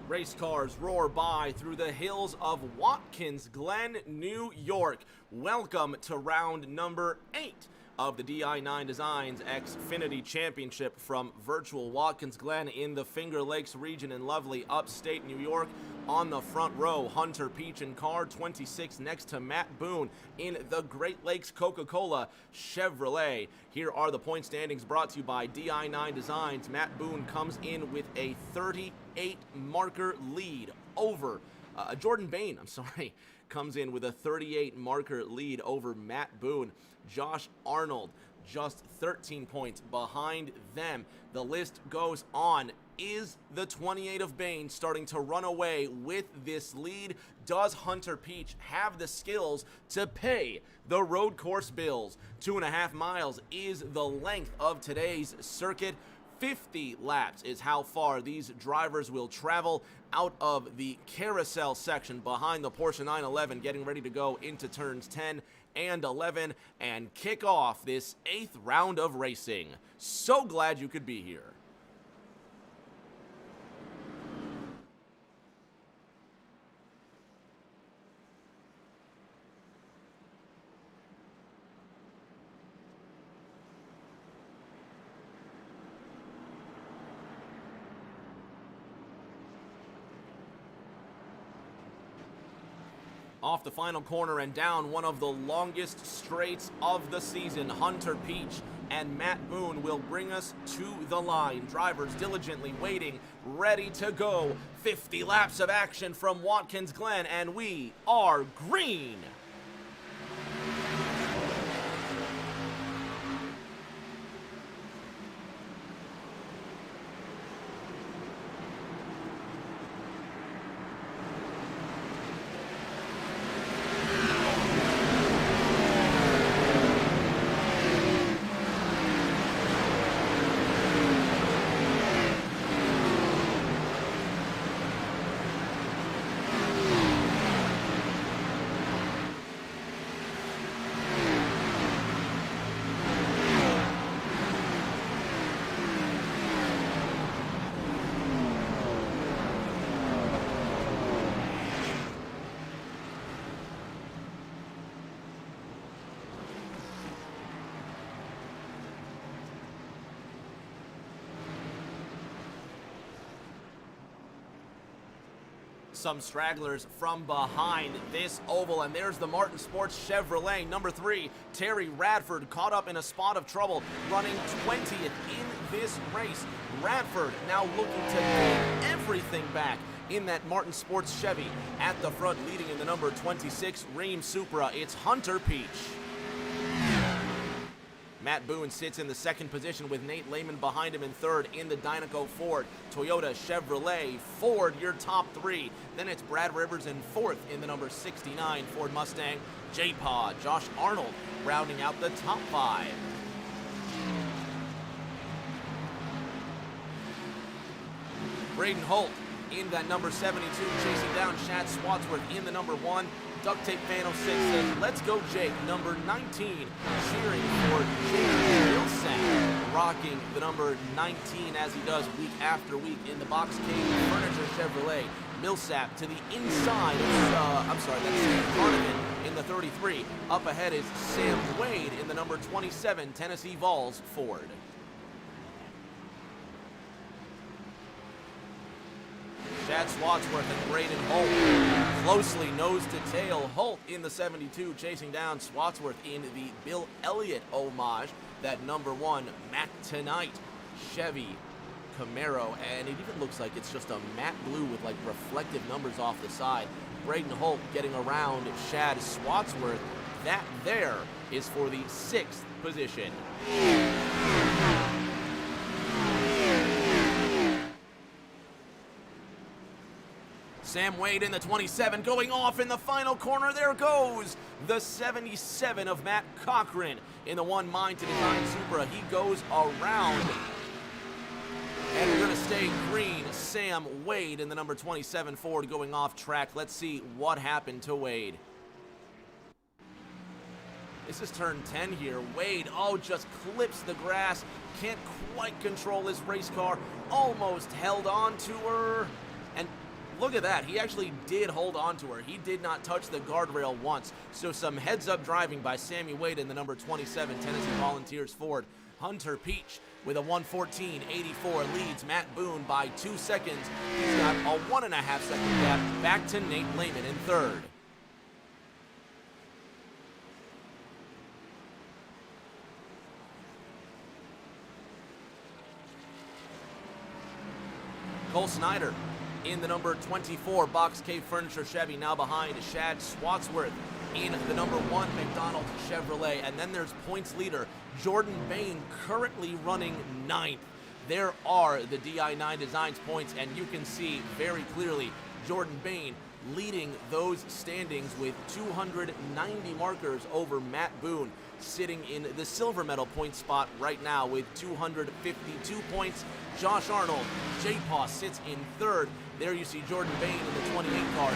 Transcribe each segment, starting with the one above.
Race cars roar by through the hills of Watkins, Glen, New York. Welcome to round number 8 of the di9 Designs Xfinity Championship from virtual Watkins Glen in the Finger Lakes region in lovely upstate New York. On the front row, Hunter Peach in car 26 next to Matt Boone in the Great Lakes Coca-Cola Chevrolet. Here are the point standings brought to you by di9 Designs. Matt Boone comes in with a 38 marker lead over Jordan Bain, comes in with a 38 marker lead over Matt Boone. Josh Arnold just 13 points behind them. The list goes on. Is the 28 of Bain starting to run away with this lead? Does Hunter Peach have the skills to pay the road course bills? 2.5 miles is the length of today's circuit. 50 laps is how far these drivers will travel out of the carousel section behind the Porsche 911, getting ready to go into turns 10 and 11 and kick off this 8th round of racing. So glad you could be here. Off the final corner and down one of the longest straights of the season, Hunter Peach and Matt Boone will bring us to the line. Drivers diligently waiting, ready to go. 50 laps of action from Watkins Glen, and we are green. some stragglers from behind this oval, and there's the Martin Sports Chevrolet, number 3, Terry Radford, caught up in a spot of trouble, running 20th in this race. Radford now looking to gain everything back in that Martin Sports Chevy. At the front, leading in the number 26 Ream Supra, it's Hunter Peach. Matt Boone sits in the second position with Nate Lehman behind him in third in the Dynaco Ford. Toyota, Chevrolet, Ford, your top 3. Then it's Brad Rivers in fourth in the number 69 Ford Mustang. J-Paw, Josh Arnold rounding out the top 5. Braden Holt in that number 72, chasing down Chad Swadsworth in the number 1. Duct Tape Fan 06 says, let's go Jake, number 19, cheering for Jake Millsap, rocking the number 19 as he does week after week in the Box King Furniture Chevrolet. Millsap to the inside, that's Steve Carnigan in the 33. Up ahead is Sam Wade in the number 27 Tennessee Vols Ford. Chad Swadsworth and Braden Holt closely nose to tail. Holt in the 72 chasing down Swadsworth in the Bill Elliott homage. That number 1 Mac Tonight Chevy Camaro, and it even looks like it's just a matte blue with like reflective numbers off the side. Braden Holt getting around Chad Swadsworth. That there is for the 6th position. Sam Wade in the 27, going off in the final corner. There goes the 77 of Matt Cochran in the 1 Mind to Design Supra. He goes around. And we're going to stay green. Sam Wade in the number 27 Ford going off track. Let's see what happened to Wade. This is turn 10 here. Wade, just clips the grass. Can't quite control his race car. Almost held on to her. And look at that. He actually did hold on to her. He did not touch the guardrail once. So some heads-up driving by Sammy Wade in the number 27 Tennessee Volunteers Ford. Hunter Peach with a 1:14.84 leads Matt Boone by 2 seconds. He's got a 1.5 second gap back to Nate Lehman in third. Cole Snyder in the number 24 Box Cave Furniture Chevy, now behind Chad Swadsworth in the number 1 McDonald Chevrolet. And then there's points leader Jordan Bain, currently running 9th. There are the di9 Designs points, and you can see very clearly Jordan Bain leading those standings with 290 markers over Matt Boone, sitting in the silver medal point spot right now with 252 points. Josh Arnold, J-Paw sits in third. There you see Jordan Bain in the 28 car,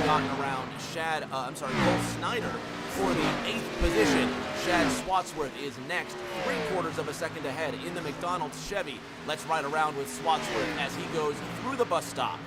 gotten around Cole Snyder for the 8th position. Chad Swadsworth is next, 3/4 of a second ahead in the McDonald's Chevy. Let's ride around with Swadsworth as he goes through the bus stop.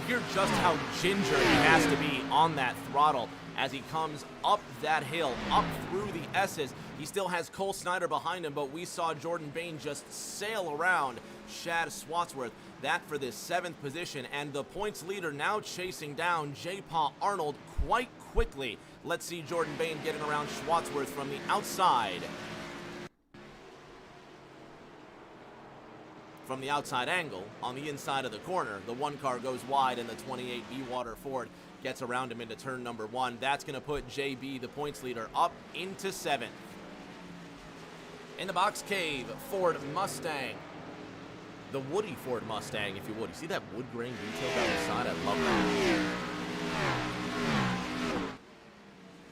Hear just how ginger he has to be on that throttle as he comes up that hill, up through the S's. He still has Cole Snyder behind him, but we saw Jordan Bain just sail around Shad Swatsworth. That for this 7th position, and the points leader now chasing down J. Paul Arnold quite quickly. Let's see Jordan Bain getting around Swatsworth from the outside. From the outside angle, on the inside of the corner, the 1 car goes wide, and the 28 B-Water Ford gets around him into turn number 1. That's going to put JB, the points leader, up into 7th. In the box cave, Ford Mustang. The Woody Ford Mustang, if you would. You see that wood grain detail down the side? I love that.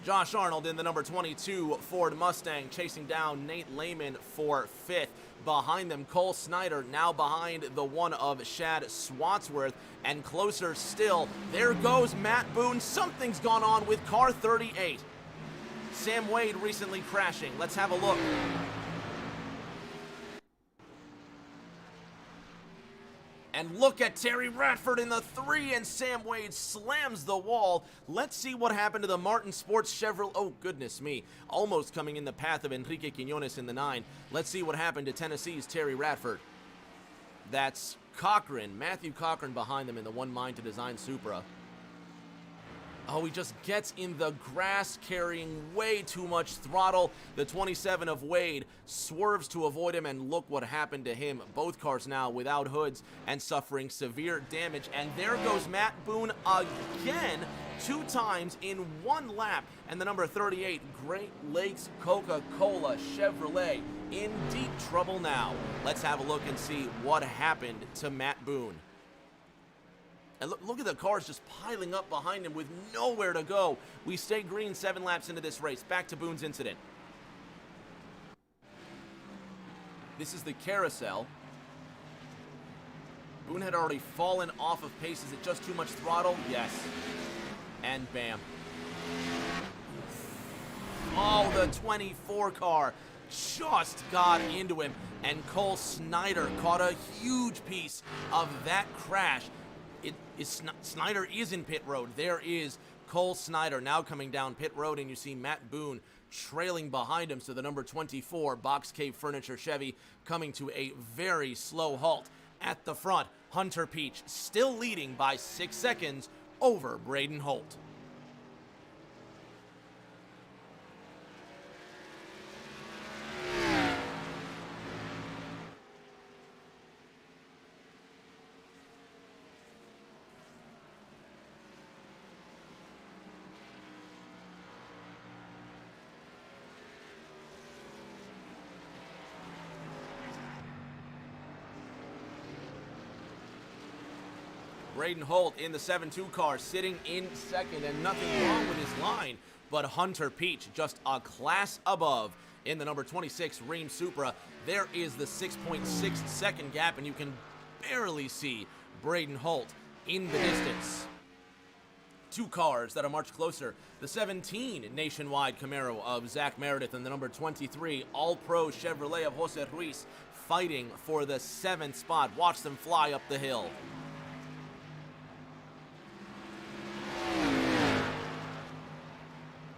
Josh Arnold in the number 22 Ford Mustang, chasing down Nate Lehman for 5th. Behind them, Cole Snyder now behind the one of Shad Swatsworth, and closer still, there goes Matt Boone. Something's gone on with car 38. Sam Wade recently crashing. Let's have a look. And look at Terry Radford in the 3, and Sam Wade slams the wall. Let's see what happened to the Martin Sports Chevrolet. Oh, goodness me. Almost coming in the path of Enrique Quinones in the 9. Let's see what happened to Tennessee's Terry Radford. That's Cochran, Matthew Cochran behind them in the One Mind to Design Supra. Oh, he just gets in the grass, carrying way too much throttle. The 27 of Wade swerves to avoid him, and look what happened to him. Both cars now without hoods and suffering severe damage. And there goes Matt Boone again, 2 times in 1 lap. And the number 38, Great Lakes Coca-Cola Chevrolet, in deep trouble now. Let's have a look and see what happened to Matt Boone. And look at the cars just piling up behind him with nowhere to go. We stay green 7 laps into this race. Back to Boone's incident. This is the carousel. Boone had already fallen off of pace. Is it just too much throttle? Yes. And bam. Oh, the 24 car just got into him. And Cole Snyder caught a huge piece of that crash. Snyder is in pit road. There is Cole Snyder now coming down pit road, and you see Matt Boone trailing behind him. So the number 24 Box Cave Furniture Chevy coming to a very slow halt. At the front, Hunter Peach still leading by 6 seconds over Braden Holt. Braden Holt in the 7-2 car, sitting in second, and nothing wrong with his line. But Hunter Peach just a class above in the number 26 Ream Supra. There is the 6.6 second gap, and you can barely see Braden Holt in the distance. 2 cars that are much closer. The 17 Nationwide Camaro of Zach Meredith and the number 23 All-Pro Chevrolet of Jose Ruiz fighting for the 7th spot. Watch them fly up the hill.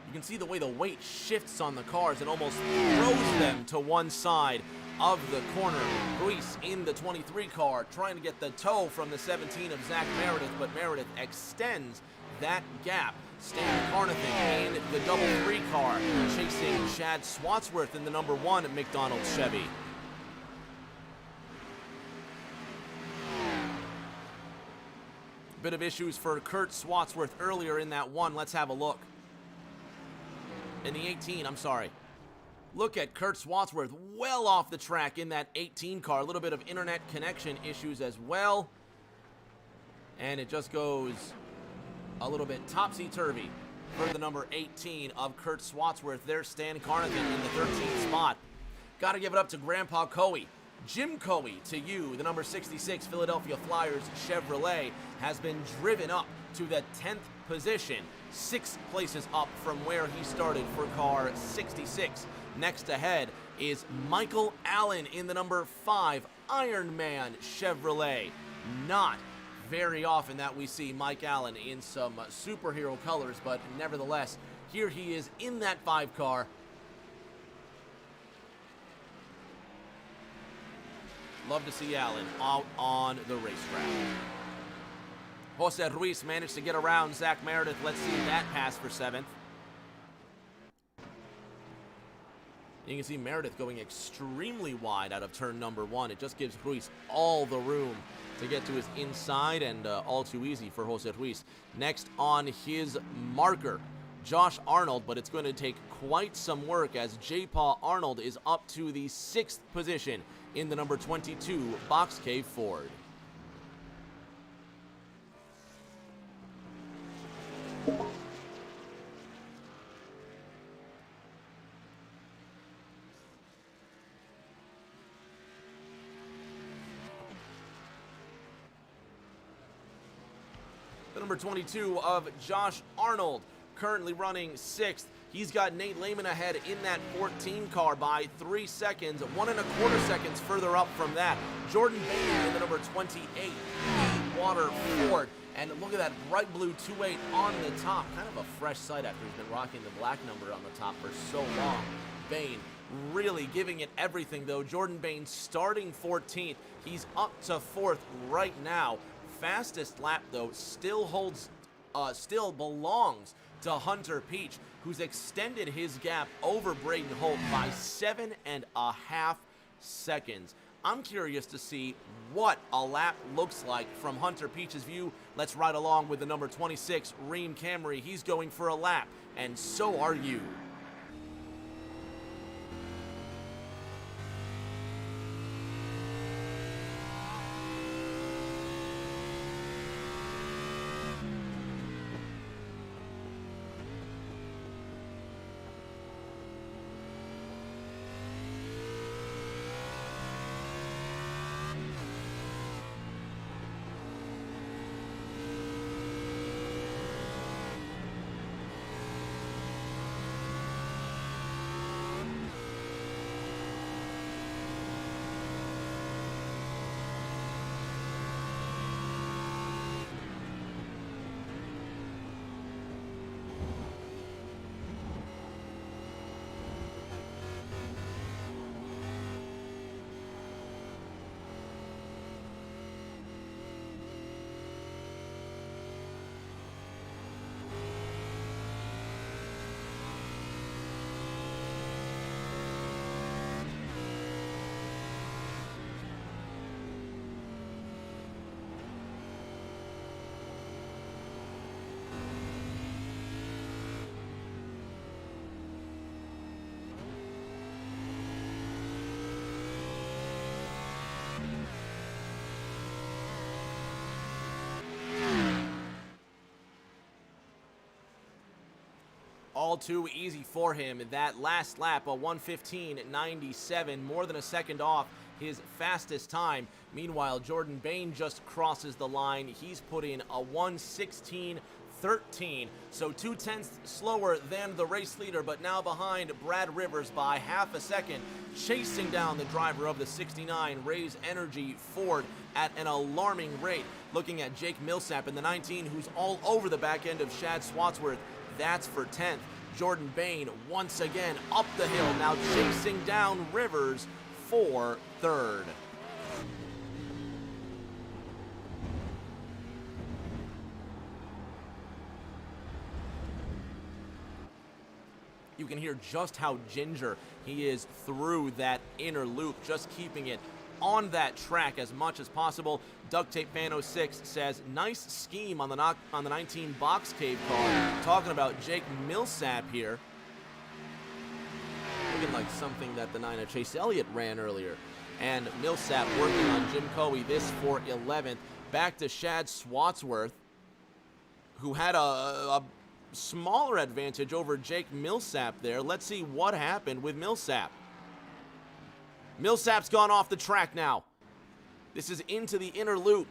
You can see the way the weight shifts on the cars and almost throws them to one side of the corner. Ruiz in the 23 car trying to get the tow from the 17 of Zach Meredith, but Meredith extends that gap. Stan Carnathan in the double 3 car chasing Shad Swatsworth in the number 1 McDonald's Chevy. Bit of issues for Kurt Swatsworth earlier in that 1. Let's have a look. In the 18, I'm sorry. Look at Kurt Swatsworth well off the track in that 18 car. A little bit of internet connection issues as well. And it just goes a little bit topsy-turvy for the number 18 of Kurt Swatsworth. There's Stan Carnathan in the 13th spot. Got to give it up to Grandpa Coey. Jim Coey to you. The number 66 Philadelphia Flyers Chevrolet has been driven up to the 10th position, 6 places up from where he started for car 66. Next ahead is Michael Allen in the number 5 Ironman Chevrolet. Not very often that we see Mike Allen in some superhero colors, but nevertheless, here he is in that 5 car. Love to see Allen out on the racetrack. Jose Ruiz managed to get around Zach Meredith. Let's see that pass for 7th. You can see Meredith going extremely wide out of turn number 1. It just gives Ruiz all the room to get to his inside, and all too easy for Jose Ruiz. Next on his marker, Josh Arnold, but it's going to take quite some work as J-Paw Arnold is up to the 6th position in the number 22 Box Cave Ford. The number 22 of Josh Arnold, currently running 6th. He's got Nate Lehman ahead in that 14 car by 3 seconds, 1.25 seconds further up from that. Jordan Bain in the number 28 Water Ford. And look at that bright blue 2.8 on the top. Kind of a fresh sight after he's been rocking the black number on the top for so long. Bain really giving it everything, though. Jordan Bain starting 14th. He's up to 4th right now. Fastest lap, though, still belongs to Hunter Peach, who's extended his gap over Braden Holt by 7.5 seconds. I'm curious to see what a lap looks like from Hunter Peach's view. Let's ride along with the number 26, Reem Camry. He's going for a lap, and so are you. All too easy for him. That last lap, a 1:15.97, more than a second off his fastest time. Meanwhile, Jordan Bain just crosses the line. He's put in a 1:16.13, so 0.2 slower than the race leader, but now behind Brad Rivers by half a second, chasing down the driver of the 69 Raise Energy Ford at an alarming rate. Looking at Jake Millsap in the 19, who's all over the back end of Shad Swatsworth. That's for 10th. Jordan Bain once again up the hill, now chasing down Rivers for 3rd. You can hear just how ginger he is through that inner loop, just keeping it on that track as much as possible. Duct Tape Fan 06 says, nice scheme on the 19 Box Cave car. Talking about Jake Millsap here. Looking like something that the 9 of Chase Elliott ran earlier. And Millsap working on Jim Coey, this for 11th. Back to Shad Swatsworth, who had a smaller advantage over Jake Millsap there. Let's see what happened with Millsap. Millsap's gone off the track now. This is into the inner loop.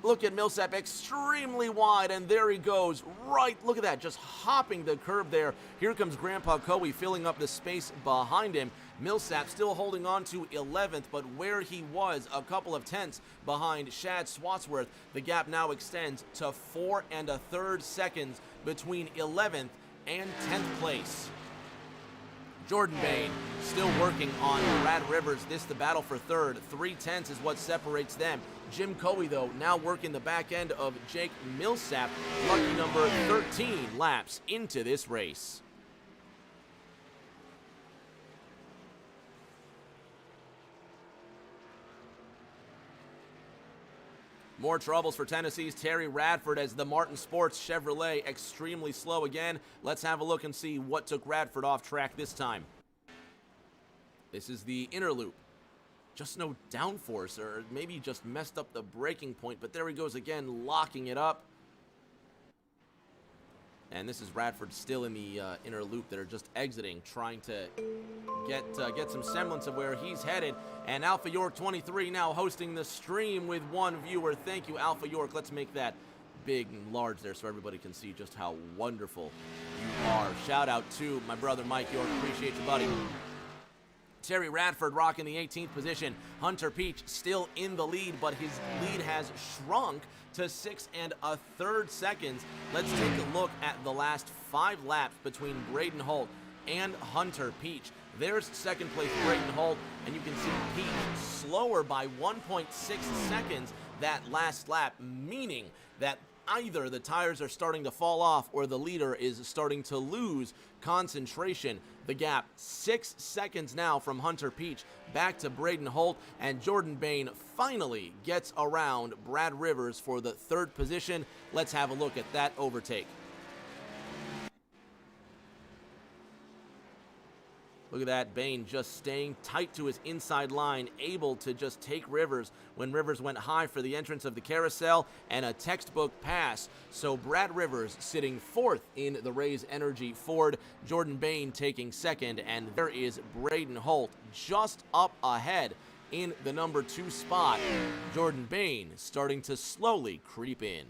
Look at Millsap, extremely wide, and there he goes. Right, look at that, just hopping the curb there. Here comes Grandpa Coey filling up the space behind him. Millsap still holding on to 11th, but where he was a couple of tenths behind Shad Swatsworth, the gap now extends to 4 1/3 seconds between 11th and 10th place. Jordan Bain still working on Brad Rivers. This the battle for third. 3/10 is what separates them. Jim Coey, though, now working the back end of Jake Millsap. Lucky number 13 laps into this race. More troubles for Tennessee's Terry Radford as the Martin Sports Chevrolet extremely slow again. Let's have a look and see what took Radford off track this time. This is the inner loop. Just no downforce, or maybe just messed up the braking point, but there he goes again, locking it up. And this is Radford still in the inner loop that are just exiting, trying to get some semblance of where he's headed. And Alpha York 23 now hosting the stream with one viewer. Thank you, Alpha York. Let's make that big and large there so everybody can see just how wonderful you are. Shout out to my brother Mike York. Appreciate you, buddy. Terry Radford rocking the 18th position. Hunter Peach still in the lead, but his lead has shrunk to 6 1/3 seconds. Let's take a look at the last 5 laps between Braden Holt and Hunter Peach. There's second place Braden Holt, and you can see Peach slower by 1.6 seconds that last lap, meaning that either the tires are starting to fall off or the leader is starting to lose concentration. The gap 6 seconds now from Hunter Peach back to Braden Holt, and Jordan Bain finally gets around Brad Rivers for the 3rd position. Let's have a look at that overtake. Look at that, Bain just staying tight to his inside line, able to just take Rivers when Rivers went high for the entrance of the carousel, and a textbook pass. So Brad Rivers sitting 4th in the Rays Energy Ford, Jordan Bain taking 2nd, and there is Braden Holt just up ahead in the number 2 spot. Jordan Bain starting to slowly creep in.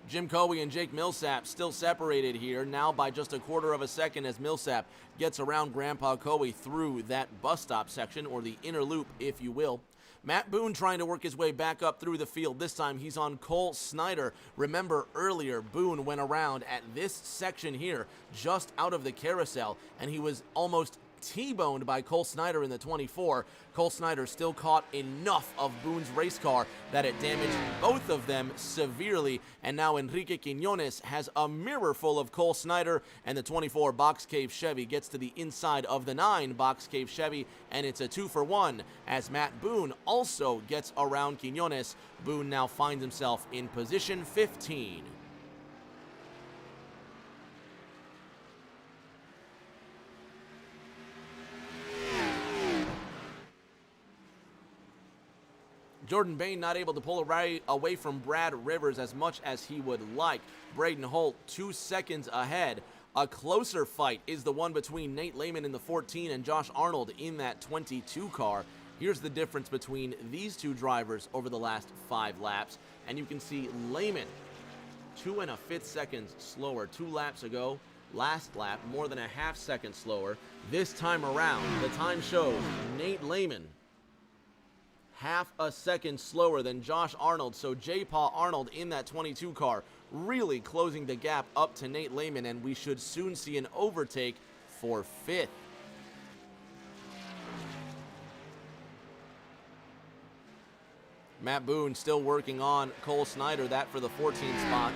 Jim Coey and Jake Millsap still separated here, now by just 1/4 of a second as Millsap gets around Grandpa Coey through that bus stop section, or the inner loop, if you will. Matt Boone trying to work his way back up through the field. This time he's on Cole Snyder. Remember earlier, Boone went around at this section here, just out of the carousel, and he was almost T-boned by Cole Snyder in the 24. Cole Snyder still caught enough of Boone's race car that it damaged both of them severely, and now Enrique Quiñones has a mirror full of Cole Snyder, and the 24 Box Cave Chevy gets to the inside of the 9 Box Cave Chevy, and it's a 2-for-1 as Matt Boone also gets around Quiñones. Boone now finds himself in position 15. Jordan Bain not able to pull away from Brad Rivers as much as he would like. Braden Holt 2 seconds ahead. A closer fight is the one between Nate Lehman in the 14 and Josh Arnold in that 22 car. Here's the difference between these two drivers over the last 5 laps. And you can see Lehman 2 1/5 seconds slower 2 laps ago. Last lap, more than a ½ second slower. This time around, the time shows Nate Lehman ½ a second slower than Josh Arnold. So J. Paul Arnold in that 22 car really closing the gap up to Nate Lehman, and we should soon see an overtake for 5th. Matt Boone still working on Cole Snyder, that for the 14th spot.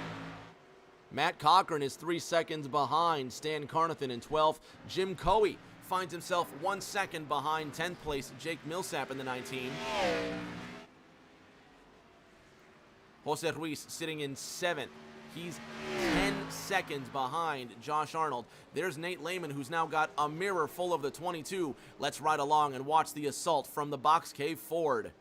Matt Cochran is 3 seconds behind Stan Carnathan in 12th. Jim Coey finds himself 1 second behind 10th place Jake Millsap in the 19. Jose Ruiz sitting in 7th. He's 10 seconds behind Josh Arnold. There's Nate Lehman, who's now got a mirror full of the 22. Let's ride along and watch the assault from the Box Cave Ford.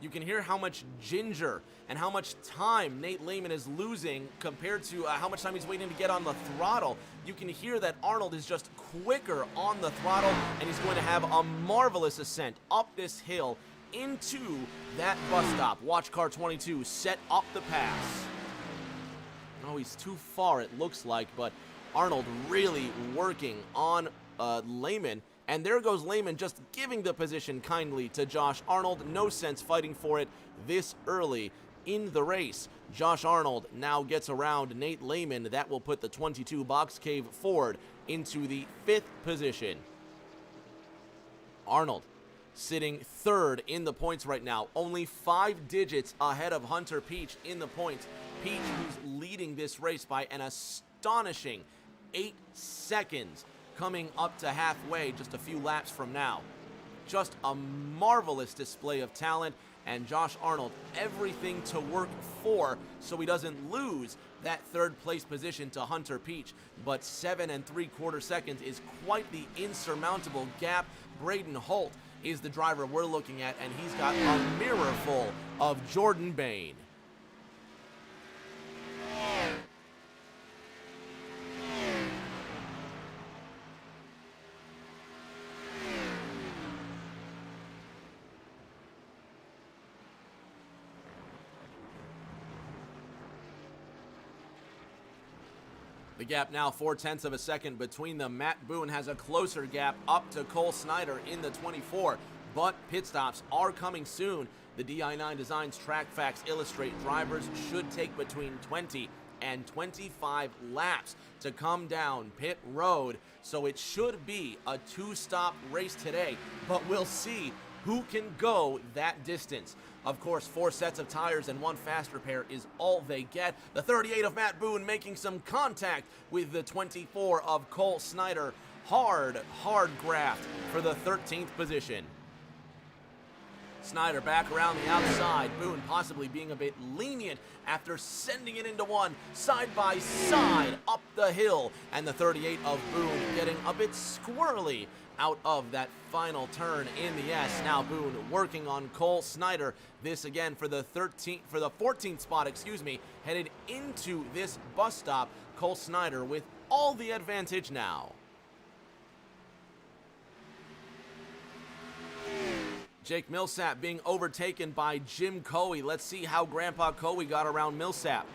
You can hear how much ginger and how much time Nate Lehman is losing compared to how much time he's waiting to get on the throttle. You can hear that Arnold is just quicker on the throttle, and he's going to have a marvelous ascent up this hill into that bus stop. Watch car 22 set up the pass. Oh, he's too far, it looks like, but Arnold really working on Lehman. And there goes Lehman just giving the position kindly to Josh Arnold. No sense fighting for it this early in the race. Josh Arnold now gets around Nate Lehman. That will put the 22 box cave Ford into the 5th position. Arnold sitting 3rd in the points right now. Only 5 digits ahead of Hunter Peach in the points. Peach, who's leading this race by an astonishing 8 seconds. Coming up to halfway just a few laps from now. Just a marvelous display of talent, and Josh Arnold everything to work for so he doesn't lose that 3rd place position to Hunter Peach. But 7 3/4 seconds is quite the insurmountable gap. Braden Holt is the driver we're looking at, and he's got a mirror full of Jordan Bain. The gap now 0.4 of a second between them. Matt Boone has a closer gap up to Cole Snyder in the 24, but pit stops are coming soon. The di9 Designs track facts illustrate drivers should take between 20 and 25 laps to come down pit road, so it should be a 2-stop race today, but we'll see who can go that distance. Of course, 4 sets of tires and 1 fast repair is all they get. The 38 of Matt Boone making some contact with the 24 of Cole Snyder. Hard graft for the 13th position. Snyder back around the outside. Boone possibly being a bit lenient after sending it into one side by side up the hill. And the 38 of Boone getting a bit squirrely out of that final turn in the S. Now Boone working on Cole Snyder. This again for the 14th spot, headed into this bus stop. Cole Snyder with all the advantage now. Jake Millsap being overtaken by Jim Coey. Let's see how Grandpa Coey got around Millsap.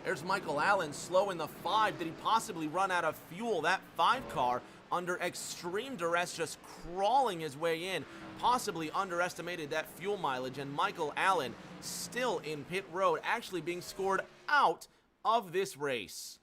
There's Michael Allen slow in the 5. Did he possibly run out of fuel? That 5 car under extreme duress just crawling his way in. Possibly underestimated that fuel mileage, and Michael Allen still in pit road, actually being scored out of this race.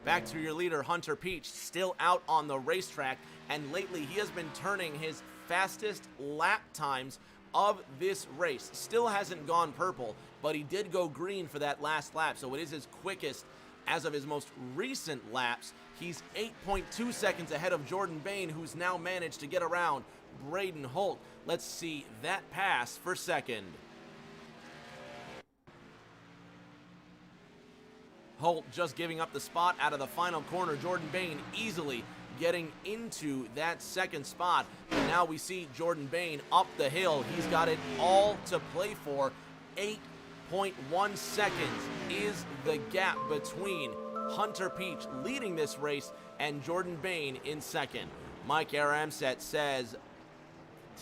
Back to your leader, Hunter Peach, still out on the racetrack, and lately he has been turning his fastest lap times of this race. Still hasn't gone purple, but he did go green for that last lap, so it is his quickest as of his most recent laps. He's 8.2 seconds ahead of Jordan Bain, who's now managed to get around Braden Holt. Let's see that pass for second. Holt just giving up the spot out of the final corner. Jordan Bain easily getting into that second spot. And now we see Jordan Bain up the hill. He's got it all to play for. 8.1 seconds is the gap between Hunter Peach leading this race and Jordan Bain in second. Mike Aramset says,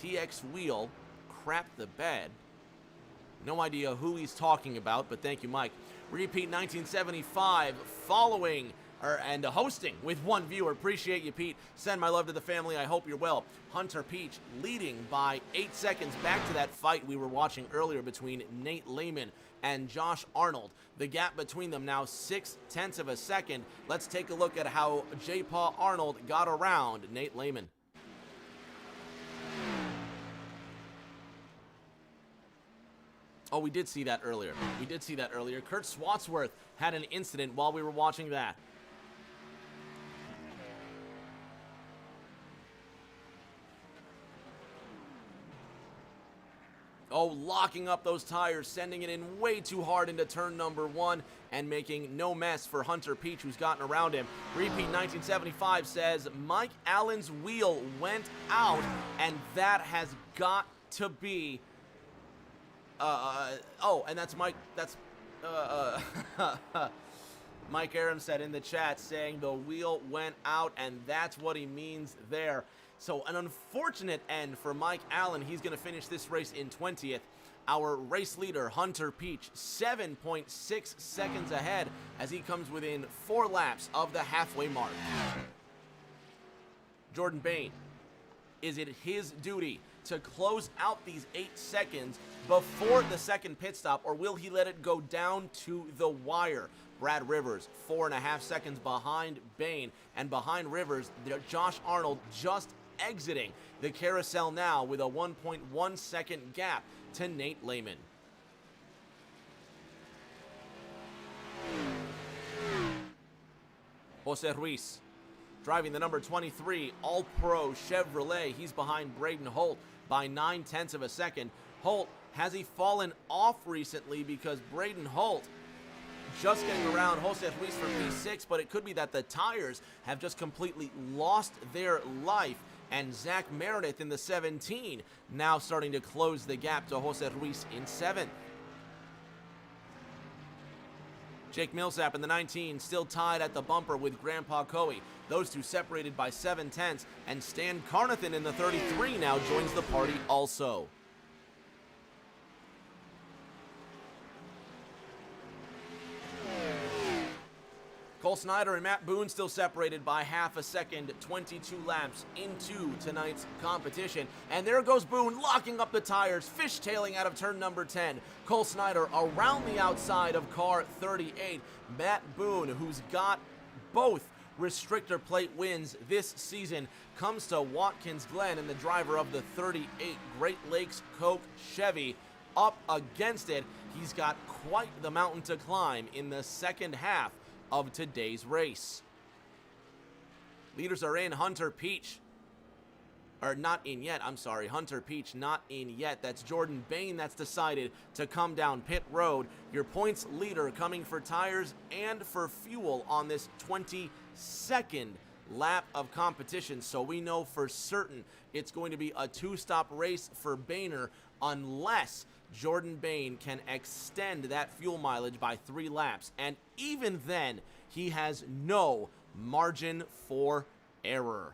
TX Wheel crapped the bed. No idea who he's talking about, but thank you, Mike. Repeat 1975 following and hosting with one viewer. Appreciate you, Pete. Send my love to the family. I hope you're well. Hunter Peach leading by 8 seconds. Back to that fight we were watching earlier between Nate Lehman and Josh Arnold. The gap between them now 0.6 of a second. Let's take a look at how J. Paul Arnold got around Nate Lehman. Oh, we did see that earlier. Kurt Swatsworth had an incident while we were watching that. Oh, locking up those tires, sending it in way too hard into turn number 1 and making no mess for Hunter Peach, who's gotten around him. Repeat 1975 says Mike Allen's wheel went out, and that has got to be... and that's Mike... That's... Mike Aram said in the chat saying the wheel went out, and that's what he means there. So an unfortunate end for Mike Allen. He's going to finish this race in 20th. Our race leader, Hunter Peach, 7.6 seconds ahead as he comes within 4 laps of the halfway mark. Jordan Bayne, is it his duty to close out these 8 seconds before the second pit stop, or will he let it go down to the wire? Brad Rivers, 4.5 seconds behind Bayne, and behind Rivers, Josh Arnold just exiting the carousel now with a 1.1 second gap to Nate Lehman. Jose Ruiz, driving the number 23 All-Pro Chevrolet. He's behind Braden Holt by 9/10 of a second. Holt, has he fallen off recently? Because Braden Holt just getting around Jose Ruiz for P6, but it could be that the tires have just completely lost their life. And Zach Meredith in the 17 now starting to close the gap to Jose Ruiz in 7th. Jake Millsap in the 19 still tied at the bumper with Grandpa Coey. Those two separated by 7/10, and Stan Carnathan in the 33 now joins the party also. Cole Snyder and Matt Boone still separated by half a second, 22 laps into tonight's competition. And there goes Boone locking up the tires, fishtailing out of turn number 10. Cole Snyder around the outside of car 38. Matt Boone, who's got both restrictor plate wins this season, comes to Watkins Glen, and the driver of the 38 Great Lakes Coke Chevy up against it. He's got quite the mountain to climb in the second half of today's race. Leaders are in. Hunter Peach, or not in yet, I'm sorry. Hunter Peach not in yet. That's Jordan Bayne that's decided to come down pit road. Your points leader coming for tires and for fuel on this 22nd lap of competition. So we know for certain it's going to be a 2-stop race for Boehner unless Jordan Bayne can extend that fuel mileage by 3 laps. And even then, he has no margin for error.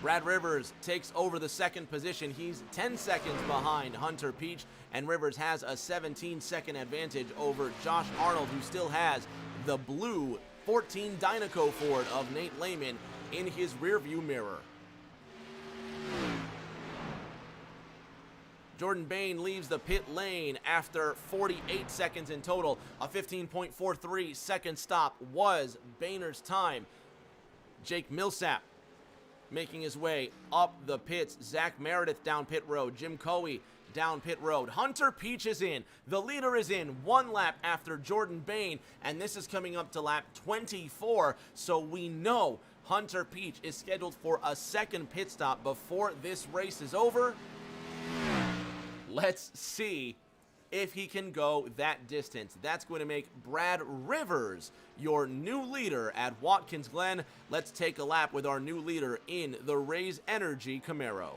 Brad Rivers takes over the second position. He's 10 seconds behind Hunter Peach, and Rivers has a 17-second advantage over Josh Arnold, who still has the blue 14 Dynaco Ford of Nate Lehman in his rearview mirror. Jordan Bayne leaves the pit lane after 48 seconds in total. A 15.43 second stop was Boehner's time. Jake Millsap making his way up the pits. Zach Meredith down pit road. Jim Coey down pit road. Hunter Peach is in. The leader is in 1 lap after Jordan Bayne, and this is coming up to lap 24, so we know Hunter Peach is scheduled for a second pit stop before this race is over. Let's see if he can go that distance. That's going to make Brad Rivers your new leader at Watkins Glen. Let's take a lap with our new leader in the Raise Energy Camaro.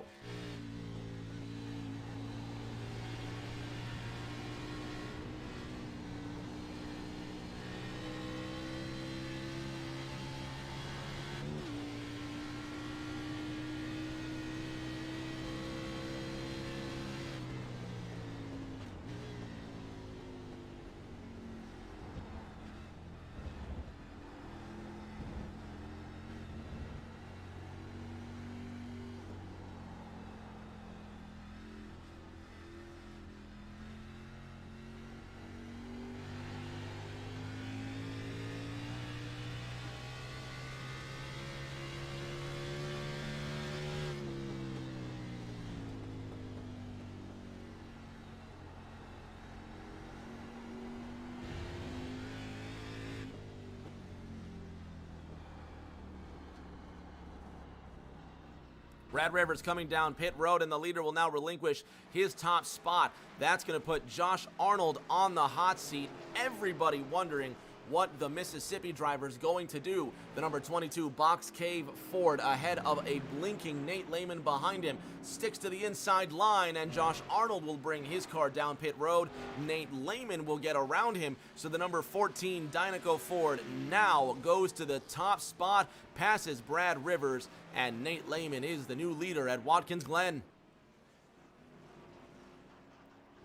Brad Rivers coming down pit road, and the leader will now relinquish his top spot. That's going to put Josh Arnold on the hot seat. Everybody wondering what the Mississippi driver is going to do. The number 22 Box Cave Ford ahead of a blinking Nate Lehman behind him. Sticks to the inside line, and Josh Arnold will bring his car down pit road. Nate Lehman will get around him, so the number 14 Dynaco Ford now goes to the top spot, passes Brad Rivers, and Nate Lehman is the new leader at Watkins Glen.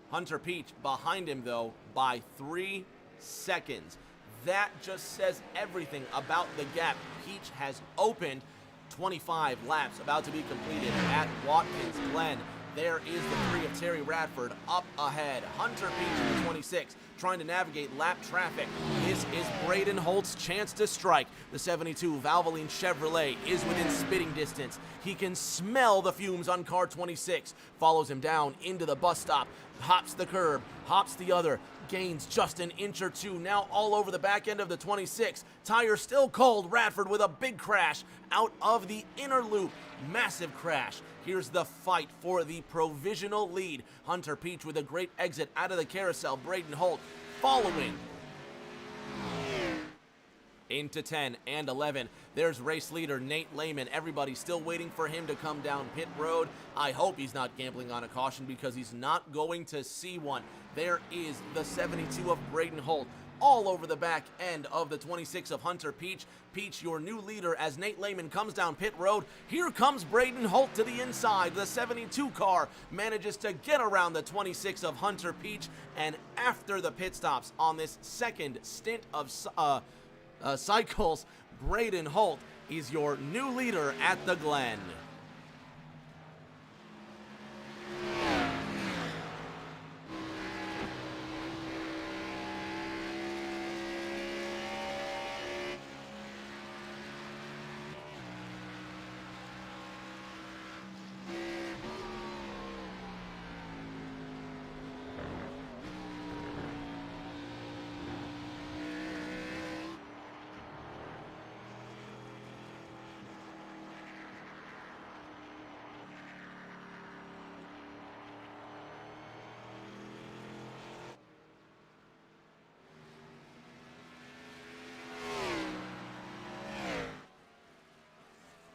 Hunter Peach behind him, though, by 3 seconds. That just says everything about the gap. Peach has opened. 25 laps about to be completed at Watkins Glen. There is the 3 of Terry Radford up ahead. Hunter Peach in the 26, trying to navigate lap traffic. This is Braden Holt's chance to strike. The 72 Valvoline Chevrolet is within spitting distance. He can smell the fumes on car 26. Follows him down into the bus stop. Hops the curb, hops the other, gains just an inch or two, now all over the back end of the 26. Tire still cold, Radford with a big crash out of the inner loop. Massive crash. Here's the fight for the provisional lead. Hunter Peach with a great exit out of the carousel. Braden Holt following into 10 and 11. There's race leader Nate Lehman. Everybody's still waiting for him to come down pit road. I hope he's not gambling on a caution, because he's not going to see one. There is the 72 of Braden Holt all over the back end of the 26 of Hunter Peach. Peach, your new leader, as Nate Lehman comes down pit road. Here comes Braden Holt to the inside. The 72 car manages to get around the 26 of Hunter Peach, and after the pit stops on this second stint of cycles, Braden Holt is your new leader at the Glen.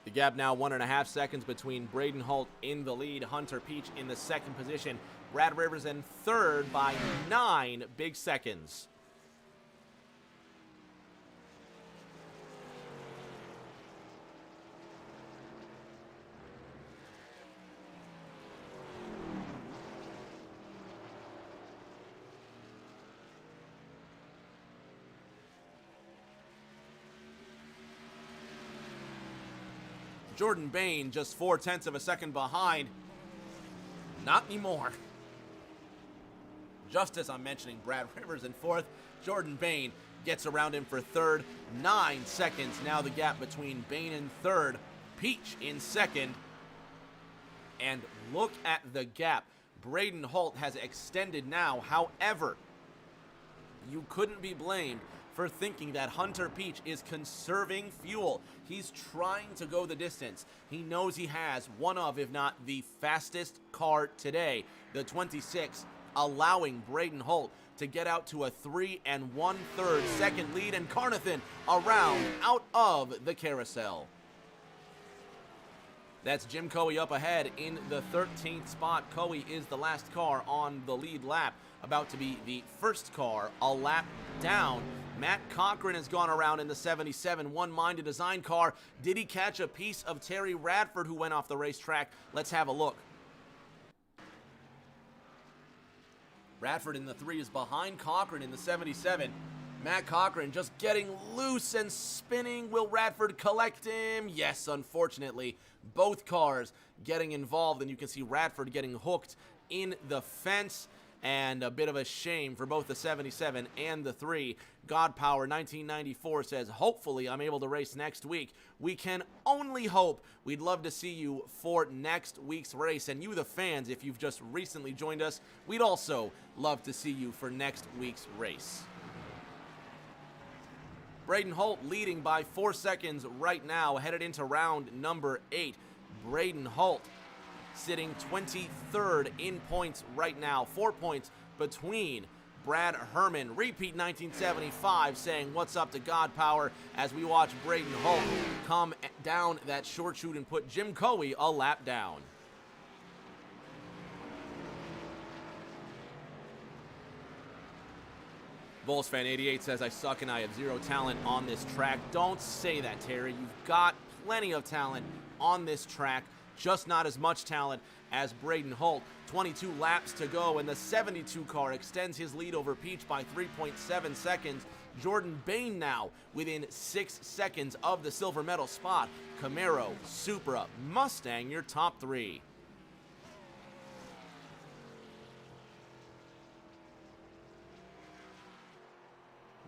The gap now 1.5 seconds between Braden Holt in the lead, Hunter Peach in the second position, Brad Rivers in third by 9 big seconds. Jordan Bain just 0.4 of a second behind. Not anymore. Just as I'm mentioning Brad Rivers in fourth, Jordan Bain gets around him for third. 9 seconds now the gap between Bain in third, Peach in second. And look at the gap. Braden Holt has extended now. However, you couldn't be blamed for thinking that Hunter Peach is conserving fuel. He's trying to go the distance. He knows he has one of, if not the fastest car today, the 26, allowing Braden Holt to get out to a 3 1/3 second lead, and Carnathan around out of the carousel. That's Jim Coe up ahead in the 13th spot. Coe is the last car on the lead lap, about to be the first car a lap down. Matt Cochran has gone around in the 77 one-minded design car. Did he catch a piece of Terry Radford, who went off the racetrack? Let's have a look. Radford in the 3 is behind Cochran in the 77. Matt Cochran just getting loose and spinning. Will Radford collect him? Yes, unfortunately. Both cars getting involved, and you can see Radford getting hooked in the fence. And a bit of a shame for both the 77 and the 3. Godpower 1994 says, hopefully I'm able to race next week. We can only hope. We'd love to see you for next week's race. And you, the fans, if you've just recently joined us, we'd also love to see you for next week's race. Braden Holt leading by 4 seconds right now, headed into round number 8. Braden Holt sitting 23rd in points right now. 4 points between Brad Herman, repeat 1975, saying what's up to God Power as we watch Braden Holt come down that short chute and put Jim Coey a lap down. Bulls fan 88 says, I suck and I have zero talent on this track. Don't say that, Terry. You've got plenty of talent on this track, just not as much talent as Braden Holt. 22 laps to go, and the 72 car extends his lead over Peach by 3.7 seconds. Jordan Bain now within 6 seconds of the silver medal spot. Camaro, Supra, Mustang, your top three.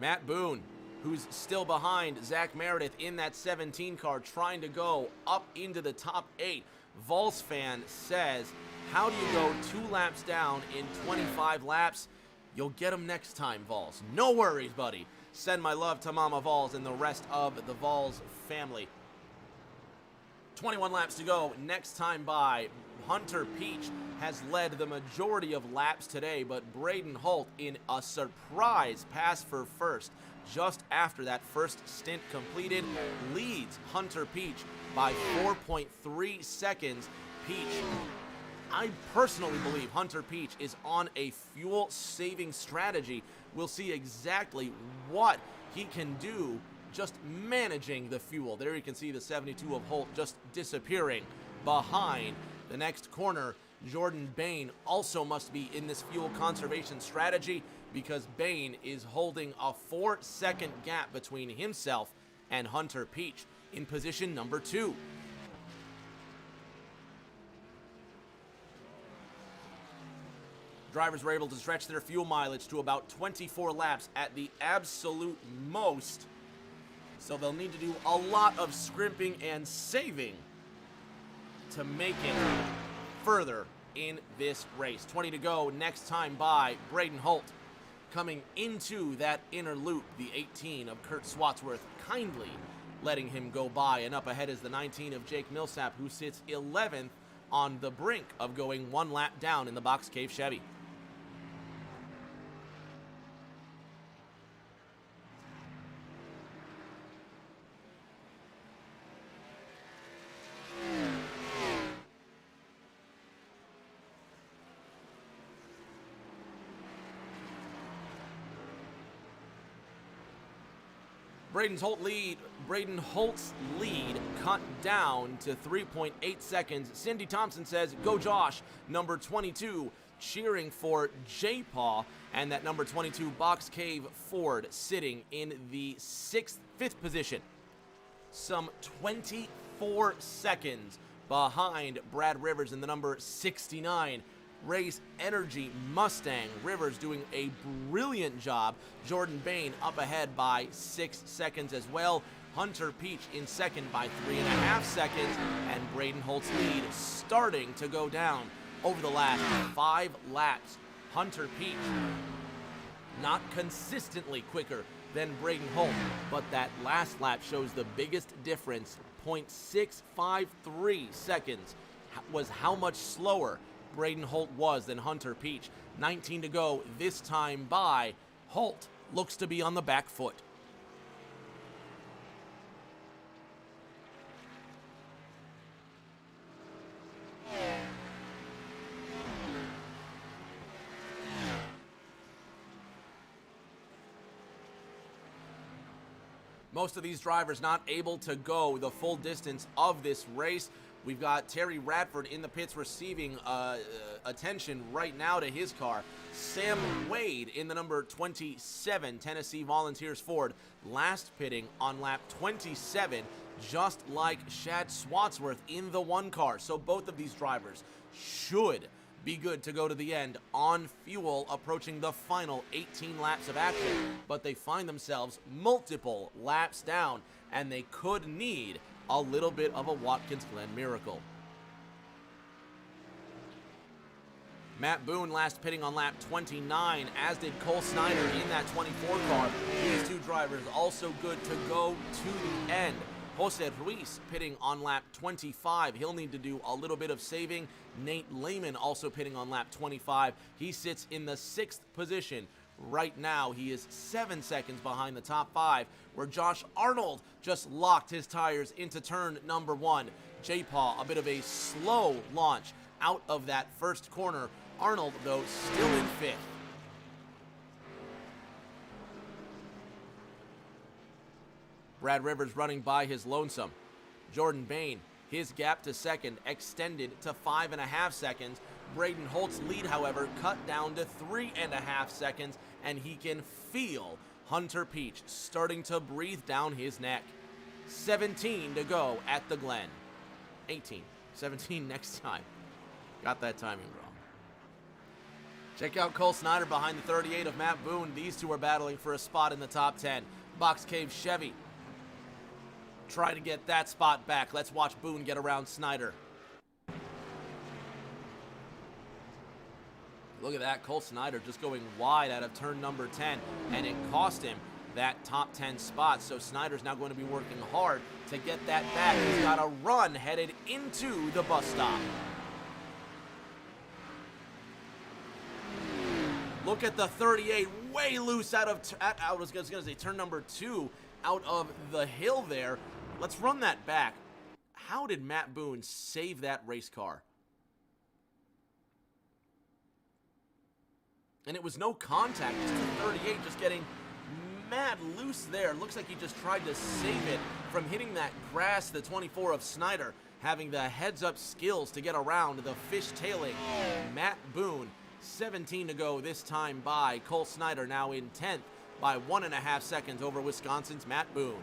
Matt Boone, who's still behind Zach Meredith in that 17 car, trying to go up into the top 8. Vols fan says, how do you go 2 laps down in 25 laps? You'll get them next time, Vols. No worries, buddy. Send my love to Mama Vols and the rest of the Vols family. 21 laps to go. Next time by, Hunter Peach has led the majority of laps today, but Braden Holt in a surprise pass for first just after that first stint completed leads Hunter Peach by 4.3 seconds. Peach, I personally believe Hunter Peach is on a fuel-saving strategy. We'll see exactly what he can do just managing the fuel. There you can see the 72 of Holt just disappearing behind the next corner. Jordan Bain also must be in this fuel conservation strategy because Bain is holding a 4-second gap between himself and Hunter Peach in position number 2. Drivers were able to stretch their fuel mileage to about 24 laps at the absolute most, so they'll need to do a lot of scrimping and saving to make it further in this race. 20 to go. Next time by, Braden Holt coming into that inner loop. The 18 of Kurt Swatsworth kindly letting him go by, and up ahead is the 19 of Jake Millsap, who sits 11th on the brink of going 1 lap down in the Box Cave Chevy. Braden Holt's lead cut down to 3.8 seconds. Cindy Thompson says, go Josh, number 22, cheering for J-Paw, and that number 22 Box Cave Ford sitting in the 5th position. Some 24 seconds behind Brad Rivers in the number 69 Race Energy Mustang. Rivers doing a brilliant job. Jordan Bain up ahead by 6 seconds as well. Hunter Peach in second by 3.5 seconds. And Braden Holt's lead starting to go down over the last 5 laps. Hunter Peach not consistently quicker than Braden Holt, but that last lap shows the biggest difference. 0.653 seconds was how much slower Braden Holt was than Hunter Peach. 19 to go this time by. Holt looks to be on the back foot. Most of these drivers not able to go the full distance of this race. We've got Terry Radford in the pits receiving attention right now to his car. Sam Wade in the number 27 Tennessee Volunteers Ford, last pitting on lap 27, just like Shad Swatsworth in the 1 car. So both of these drivers should be good to go to the end on fuel approaching the final 18 laps of action, but they find themselves multiple laps down, and they could need a little bit of a Watkins Glen miracle. Matt Boone last pitting on lap 29, as did Cole Snyder in that 24 car. These two drivers also good to go to the end. Jose Ruiz pitting on lap 25. He'll need to do a little bit of saving. Nate Lehman also pitting on lap 25. He sits in the 6th position. Right now, he is 7 seconds behind the top 5, where Josh Arnold just locked his tires into turn number 1. J-Paw, a bit of a slow launch out of that first corner. Arnold, though, still in 5th. Brad Rivers running by his lonesome. Jordan Bain, his gap to second extended to 5.5 seconds. Braden Holt's lead, however, cut down to 3.5 seconds, and he can feel Hunter Peach starting to breathe down his neck. 17 to go at the Glen. 18, 17 next time. Got that timing wrong. Check out Cole Snyder behind the 38 of Matt Boone. These two are battling for a spot in the top 10. Box Cave Chevy try to get that spot back. Let's watch Boone get around Snyder. Look at that, Cole Snyder just going wide out of turn number 10, and it cost him that top 10 spot. So Snyder's now going to be working hard to get that back. He's got a run headed into the bus stop. Look at the 38, way loose out of, I was going to say turn number 2, out of the hill there. Let's run that back. How did Matt Boone save that race car? And it was no contact, just a 38 just getting mad loose there. Looks like he just tried to save it from hitting that grass. The 24 of Snyder having the heads-up skills to get around the fishtailing Matt Boone. 17 to go this time by Cole Snyder, now in 10th by 1.5 seconds over Wisconsin's Matt Boone.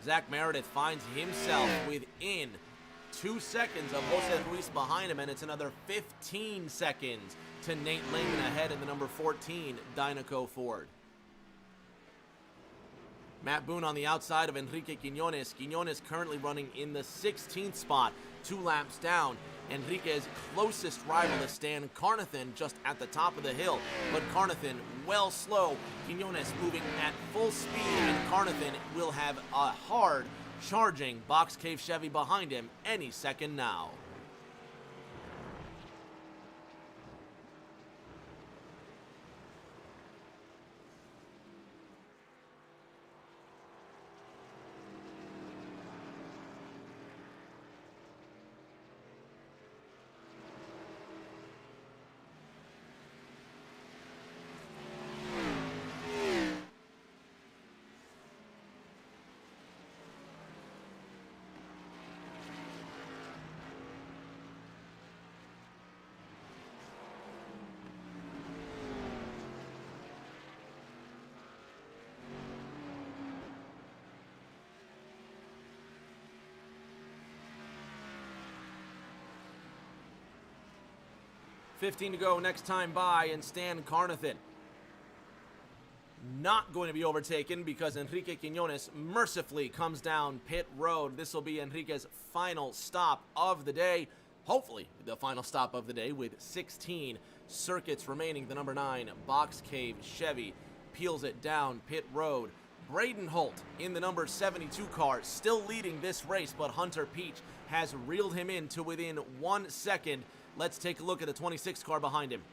Zach Meredith finds himself within 2 seconds of Jose Ruiz behind him, and it's another 15 seconds to Nate Lehman ahead in the number 14 Dynaco Ford. Matt Boone on the outside of Enrique Quiñones. Quiñones currently running in the 16th spot, 2 laps down. Enrique's closest rival is Stan Carnathan just at the top of the hill, but Carnathan well slow. Quiñones moving at full speed, and Carnathan will have a hard charging Box Cave Chevy behind him any second now. $15 to go next time by, and Stan Carnathan not going to be overtaken because Enrique Quiñones mercifully comes down pit road. This will be Enrique's final stop of the day. Hopefully the final stop of the day with 16 circuits remaining. The number 9 Box Cave Chevy peels it down pit road. Braden Holt in the number 72 car still leading this race, but Hunter Peach has reeled him in to within 1 second. Let's take a look at the 26 car behind him.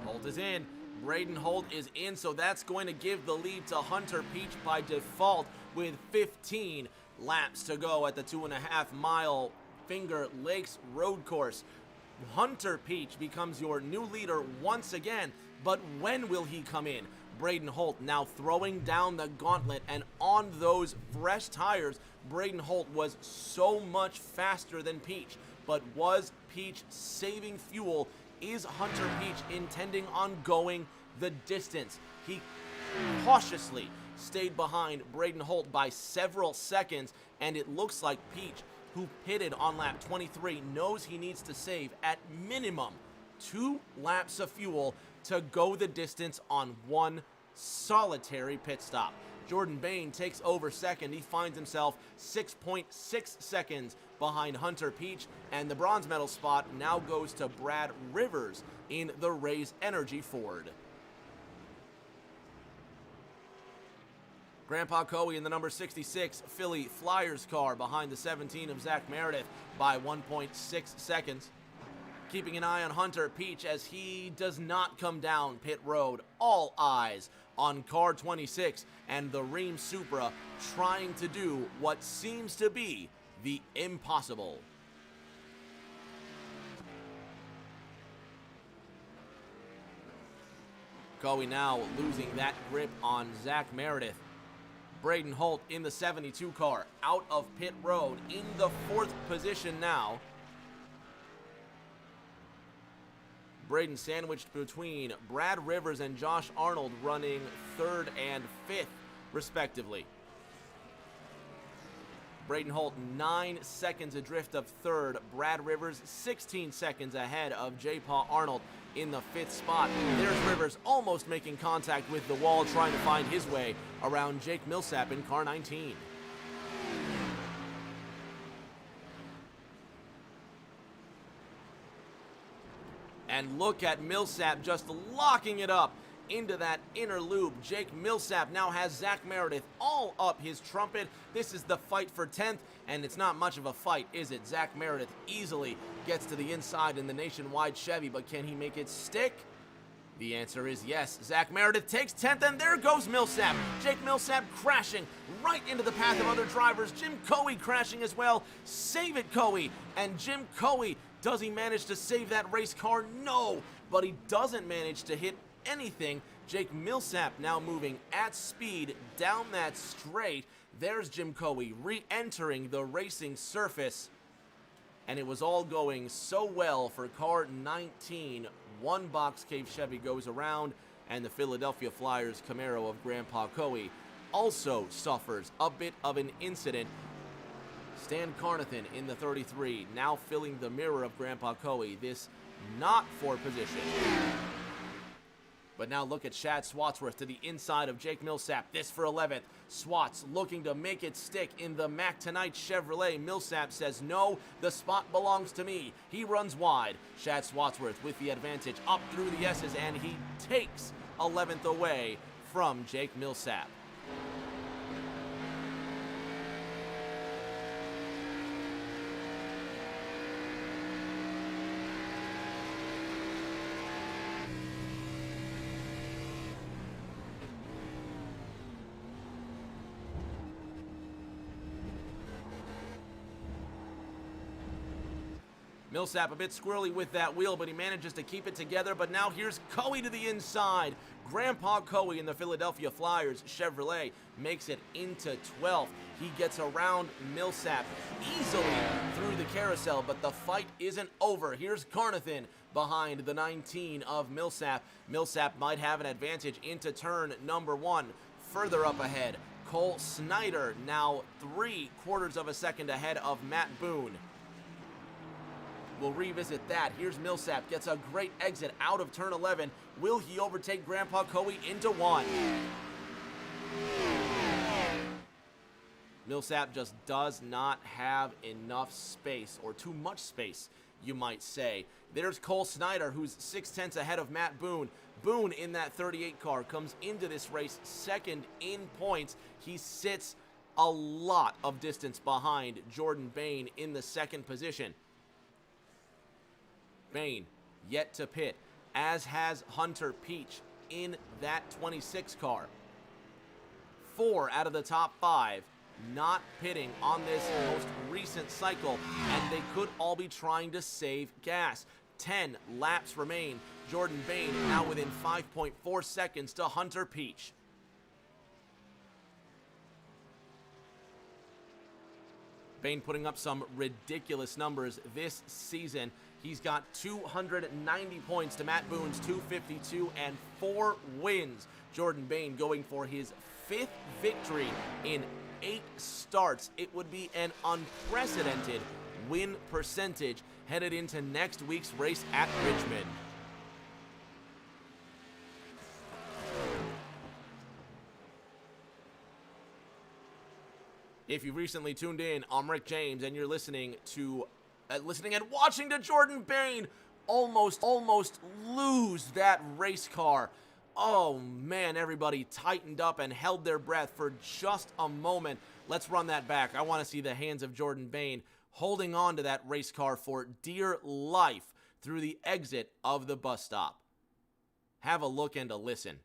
Holt is in. Braden Holt is in, so that's going to give the lead to Hunter Peach by default with 15 laps to go at the 2.5-mile Finger Lakes road course. Hunter Peach becomes your new leader once again, but when will he come in? Braden Holt now throwing down the gauntlet, and on those fresh tires, Braden Holt was so much faster than Peach. But was Peach saving fuel? Is Hunter Peach intending on going the distance. He cautiously stayed behind Braden Holt by several seconds, and it looks like Peach, who pitted on lap 23, knows he needs to save at minimum 2 laps of fuel to go the distance on one solitary pit stop. Jordan Bain takes over second. He finds himself 6.6 seconds behind Hunter Peach, and the bronze medal spot now goes to Brad Rivers in the Rays Energy Ford. Grandpa Coe in the number 66 Philly Flyers car behind the 17 of Zach Meredith by 1.6 seconds. Keeping an eye on Hunter Peach as he does not come down pit road. All eyes on car 26 and the Ream Supra trying to do what seems to be the impossible. Coe now losing that grip on Zach Meredith. Braden Holt in the 72 car out of pit road in the 4th position now. Braden sandwiched between Brad Rivers and Josh Arnold running 3rd and 5th respectively. Braden Holt 9 seconds adrift of 3rd. Brad Rivers 16 seconds ahead of J. Paul Arnold in the 5th spot. There's Rivers almost making contact with the wall, trying to find his way around Jake Millsap in car 19. And look at Millsap just locking it up into that inner loop. Jake Millsap now has Zach Meredith all up his trumpet. This is the fight for 10th, and it's not much of a fight, is it? Zach Meredith easily gets to the inside in the Nationwide Chevy, but can he make it stick? The answer is yes. Zach Meredith takes 10th, and there goes Millsap. Jake Millsap crashing right into the path of other drivers. Jim Coe crashing as well. Save it, Coe. And Jim Coe, does he manage to save that race car? No, but he doesn't manage to hit anything. Jake Millsap now moving at speed down that straight. There's Jim Coe re-entering the racing surface. And it was all going so well for car 19. One box cave Chevy goes around, and the Philadelphia Flyers Camaro of Grandpa Coe also suffers a bit of an incident. Stan Carnathan in the 33, now filling the mirror of Grandpa Coe. This not for position. But now look at Chad Swatsworth to the inside of Jake Millsap. This for 11th. Swats looking to make it stick in the Mac Tonight Chevrolet. Millsap says, no, the spot belongs to me. He runs wide. Chad Swatsworth with the advantage up through the S's, and he takes 11th away from Jake Millsap. Millsap a bit squirrely with that wheel, but he manages to keep it together. But now here's Coe to the inside. Grandpa Coe in the Philadelphia Flyers Chevrolet makes it into 12th. He gets around Millsap easily through the carousel, but the fight isn't over. Here's Carnathan behind the 19 of Millsap. Millsap might have an advantage into turn number 1. Further up ahead, Cole Snyder now 3/4 of a second ahead of Matt Boone. We'll revisit that. Here's Millsap, gets a great exit out of turn 11. Will he overtake Grandpa Coe into 1? Millsap just does not have enough space, or too much space, you might say. There's Cole Snyder, who's 6/10 ahead of Matt Boone. Boone in that 38 car comes into this race second in points. He sits a lot of distance behind Jordan Bain in the 2nd position. Bain yet to pit, as has Hunter Peach in that 26 car. 4 out of the top 5 not pitting on this most recent cycle, and they could all be trying to save gas. 10 laps remain. Jordan Bain now within 5.4 seconds to Hunter Peach. Bain putting up some ridiculous numbers this season. He's got 290 points to Matt Boone's 252 and 4 wins. Jordan Bain going for his 5th victory in 8 starts. It would be an unprecedented win percentage headed into next week's race at Richmond. If you've recently tuned in, I'm Rick James, and you're listening and watching to Jordan Bain almost lose that race car. Oh man, everybody tightened up and held their breath for just a moment. Let's run that back. I want to see the hands of Jordan Bain holding on to that race car for dear life through the exit of the bus stop. Have a look and a listen.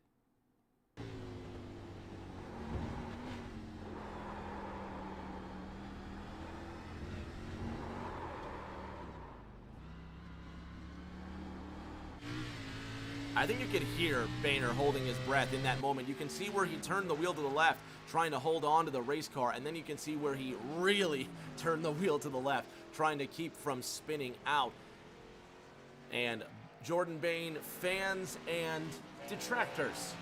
I think you could hear Boehner holding his breath in that moment. You can see where he turned the wheel to the left, trying to hold on to the race car, and then you can see where he really turned the wheel to the left, trying to keep from spinning out. And Jordan Bain, fans and detractors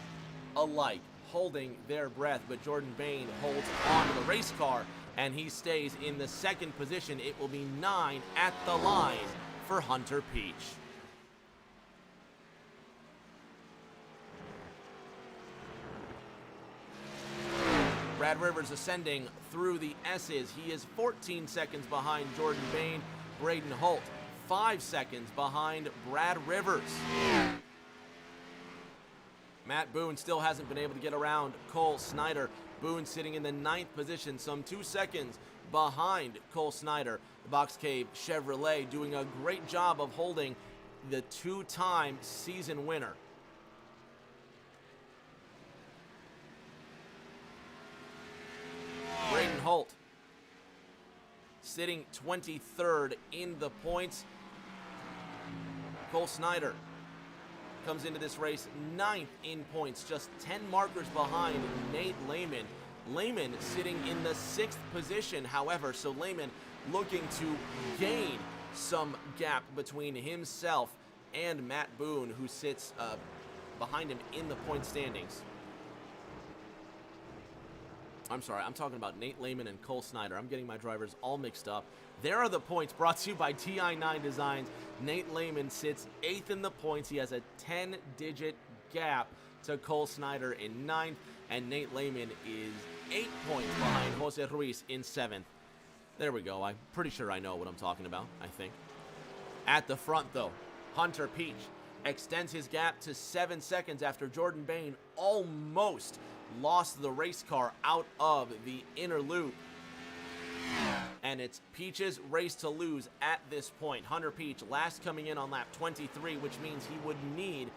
alike, holding their breath, but Jordan Bain holds on to the race car, and he stays in the 2nd position. It will be 9 at the line for Hunter Peach. Brad Rivers ascending through the S's. He is 14 seconds behind Jordan Bain. Braden Holt, 5 seconds behind Brad Rivers. Matt Boone still hasn't been able to get around Cole Snyder. Boone sitting in the 9th position, some 2 seconds behind Cole Snyder. The Box Cave Chevrolet doing a great job of holding the 2-time season winner. Braden Holt sitting 23rd in the points. Cole Snyder comes into this race 9th in points, just 10 markers behind Nate Lehman. Lehman sitting in the 6th position, however, so Lehman looking to gain some gap between himself and Matt Boone, who sits behind him in the point standings. I'm sorry, I'm talking about Nate Lehman and Cole Snyder. I'm getting my drivers all mixed up. There are the points brought to you by di9 Designs. Nate Lehman sits 8th in the points. He has a 10-digit gap to Cole Snyder in 9th, and Nate Lehman is 8 points behind Jose Ruiz in 7th. There we go. I'm pretty sure I know what I'm talking about, I think. At the front, though, Hunter Peach extends his gap to 7 seconds after Jordan Bain almost lost the race car out of the inner loop. And it's Peach's race to lose at this point. Hunter Peach last coming in on lap 23, which means he would need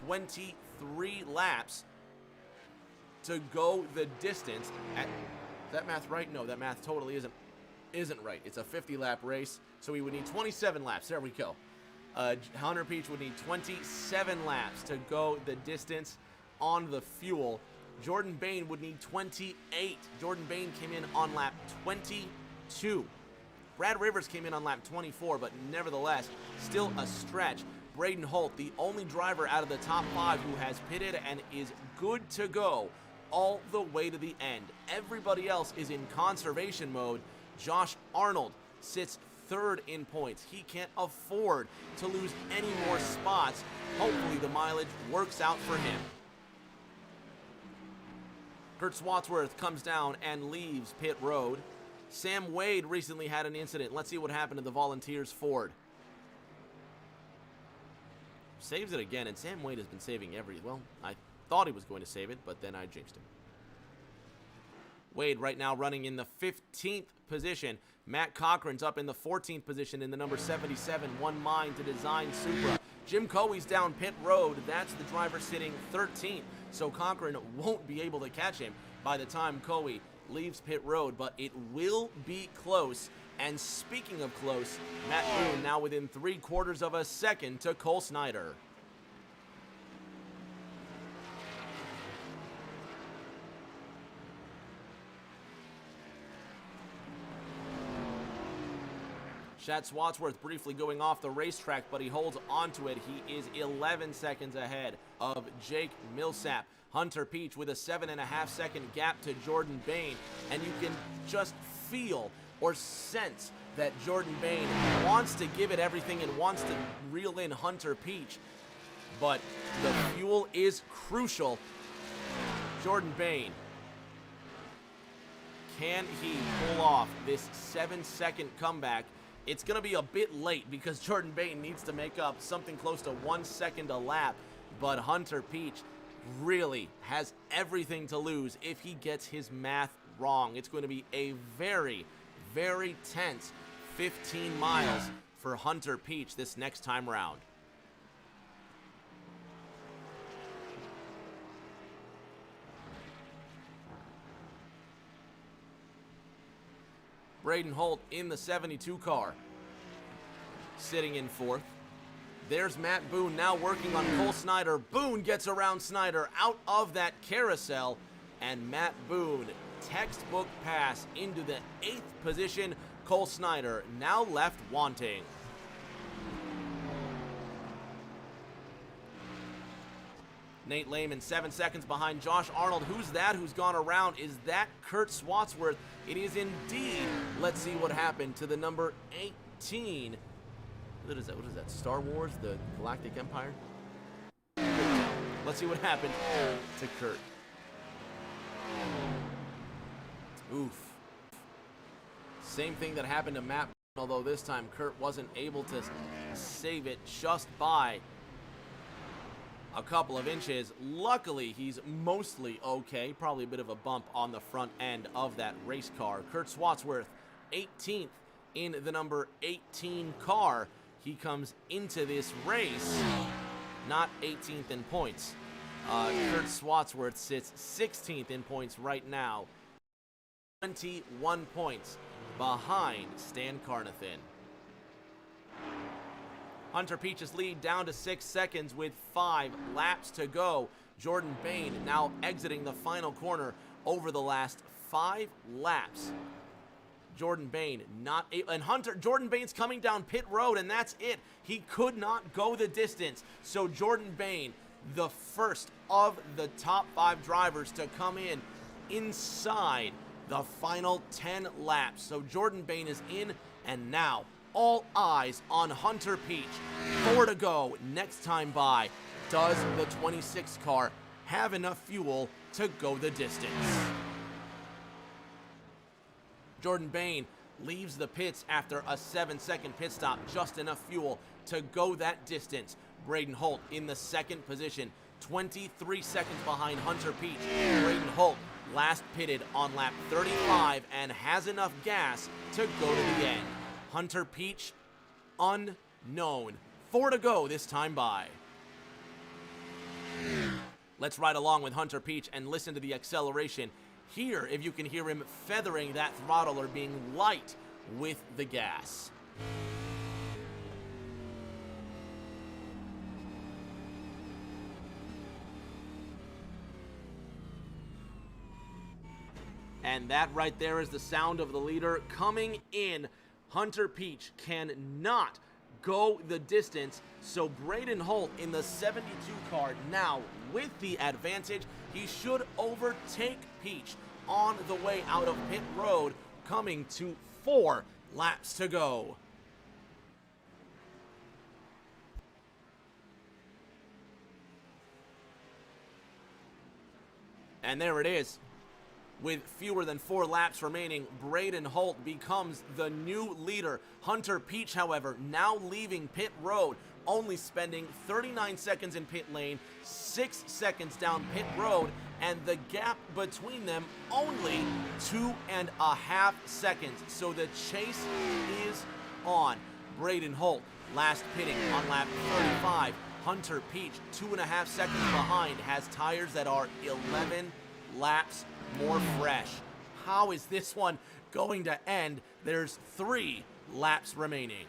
23 laps to go the distance. Is that math right? No, that math totally isn't right. It's a 50-lap race, so he would need 27 laps. There we go. Hunter Peach would need 27 laps to go the distance on the fuel. Jordan Bain would need 28. Jordan Bain came in on lap 22. Brad Rivers came in on lap 24, but nevertheless, still a stretch. Braden Holt, the only driver out of the top 5 who has pitted and is good to go all the way to the end. Everybody else is in conservation mode. Josh Arnold sits 3rd in points. He can't afford to lose any more spots. Hopefully the mileage works out for him. Kurt Swatsworth comes down and leaves pit road. Sam Wade recently had an incident. Let's see what happened to the Volunteers Ford. Saves it again, and Sam Wade has been saving well, I thought he was going to save it, but then I jinxed him. Wade right now running in the 15th position. Matt Cochran's up in the 14th position in the number 77, One Mind to Design Supra. Jim Coey's down pit road. That's the driver sitting 13th. So Cochran won't be able to catch him by the time Coey leaves pit road, but it will be close. And speaking of close, Matt Boone now within 3/4 of a second to Cole Snyder. Chad Swatsworth briefly going off the racetrack, but he holds onto it. He is 11 seconds ahead of Jake Millsap. Hunter Peach with a 7.5 second gap to Jordan Bain, and you can just feel or sense that Jordan Bain wants to give it everything and wants to reel in Hunter Peach, but the fuel is crucial. Jordan Bain, can he pull off this 7-second comeback? It's going to be a bit late because Jordan Bain needs to make up something close to 1 second a lap, but Hunter Peach really has everything to lose if he gets his math wrong. It's going to be a very, very tense 15 miles for Hunter Peach this next time around. Braden Holt in the 72 car, sitting in fourth. There's Matt Boone now working on Cole Snyder. Boone gets around Snyder out of that carousel, and Matt Boone, textbook pass into the 8th position. Cole Snyder now left wanting. Nate Lehman 7 seconds behind Josh Arnold. Who's that? Who's gone around? Is that Kurt Swatsworth? It is indeed. Let's see what happened to the number 18. What is that? What is that? Star Wars? The Galactic Empire? Let's see what happened to Kurt. Oof. Same thing that happened to Matt, although this time Kurt wasn't able to save it just by a couple of inches. Luckily, he's mostly okay. Probably a bit of a bump on the front end of that race car. Kurt Swatsworth, 18th in the number 18 car. He comes into this race not 18th in points. Kurt Swatsworth sits 16th in points right now. 21 points behind Stan Carnathan. Hunter Peach's lead down to 6 seconds with 5 laps to go. Jordan Bain now exiting the final corner over the last 5 laps. Jordan Bain Jordan Bain's coming down pit road, and that's it. He could not go the distance. So Jordan Bain, the first of the top 5 drivers to come in inside the final 10 laps. So Jordan Bain is in, and now all eyes on Hunter Peach. 4 to go next time by. Does the 26 car have enough fuel to go the distance? Jordan Bain leaves the pits after a 7-second pit stop. Just enough fuel to go that distance. Braden Holt in the 2nd position, 23 seconds behind Hunter Peach. Braden Holt last pitted on lap 35 and has enough gas to go to the end. Hunter Peach, unknown. 4 to go this time by. Let's ride along with Hunter Peach and listen to the acceleration. Hear if you can hear him feathering that throttle or being light with the gas. And that right there is the sound of the leader coming in. Hunter Peach cannot go the distance, so Braden Holt in the 72 car now with the advantage. He should overtake Peach on the way out of pit road, coming to 4 laps to go. And there it is. With fewer than 4 laps remaining, Braden Holt becomes the new leader. Hunter Peach, however, now leaving pit road, only spending 39 seconds in pit lane, 6 seconds down pit road, and the gap between them only 2.5 seconds. So the chase is on. Braden Holt last pitting on lap 35. Hunter Peach, 2.5 seconds behind, has tires that are 11 laps more fresh. How is this one going to end? There's 3 laps remaining.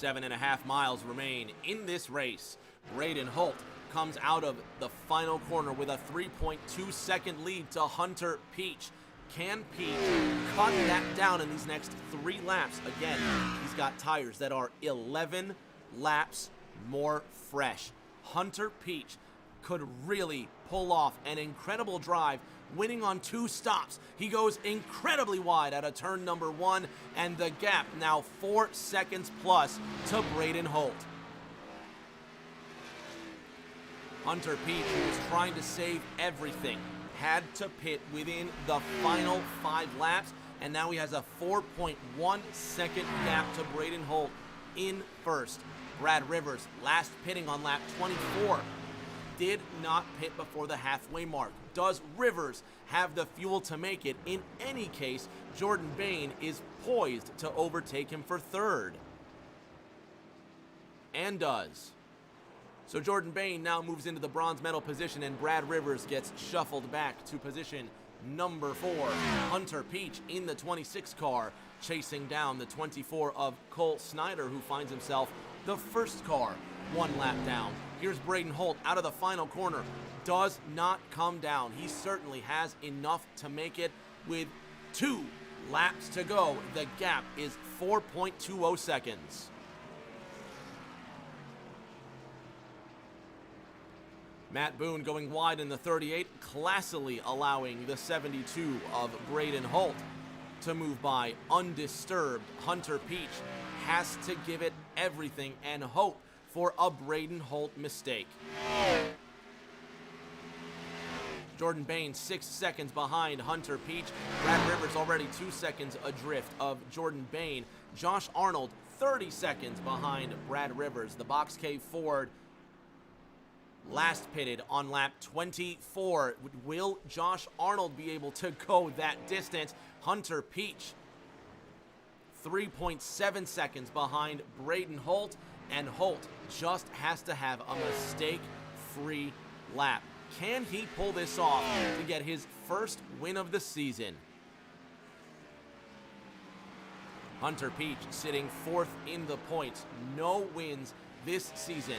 7.5 miles remain in this race. Braden Holt comes out of the final corner with a 3.2-second lead to Hunter Peach. Can Peach cut that down in these next 3 laps? Again, he's got tires that are 11 laps more fresh. Hunter Peach could really pull off an incredible drive, winning on 2 stops. He goes incredibly wide out of turn number 1, and the gap now 4 seconds plus to Braden Holt. Hunter Peach, who was trying to save everything, had to pit within the final 5 laps, and now he has a 4.1-second gap to Braden Holt in first. Brad Rivers, last pitting on lap 24, did not pit before the halfway mark. Does Rivers have the fuel to make it? In any case, Jordan Bain is poised to overtake him for third. And does. So Jordan Bain now moves into the bronze medal position, and Brad Rivers gets shuffled back to position number 4. Hunter Peach in the 26 car, chasing down the 24 of Cole Snyder, who finds himself the first car 1 lap down. Here's Braden Holt out of the final corner. Does not come down. He certainly has enough to make it with 2 laps to go. The gap is 4.20 seconds. Matt Boone going wide in the 38, classily allowing the 72 of Braden Holt to move by undisturbed. Hunter Peach has to give it everything and hope for a Braden Holt mistake. Jordan Bain 6 seconds behind Hunter Peach. Brad Rivers already 2 seconds adrift of Jordan Bain. Josh Arnold 30 seconds behind Brad Rivers. The Box K Ford last pitted on lap 24. Will Josh Arnold be able to go that distance? Hunter Peach 3.7 seconds behind Braden Holt, and Holt just has to have a mistake-free lap. Can he pull this off to get his first win of the season? Hunter Peach sitting 4th in the points. No wins this season,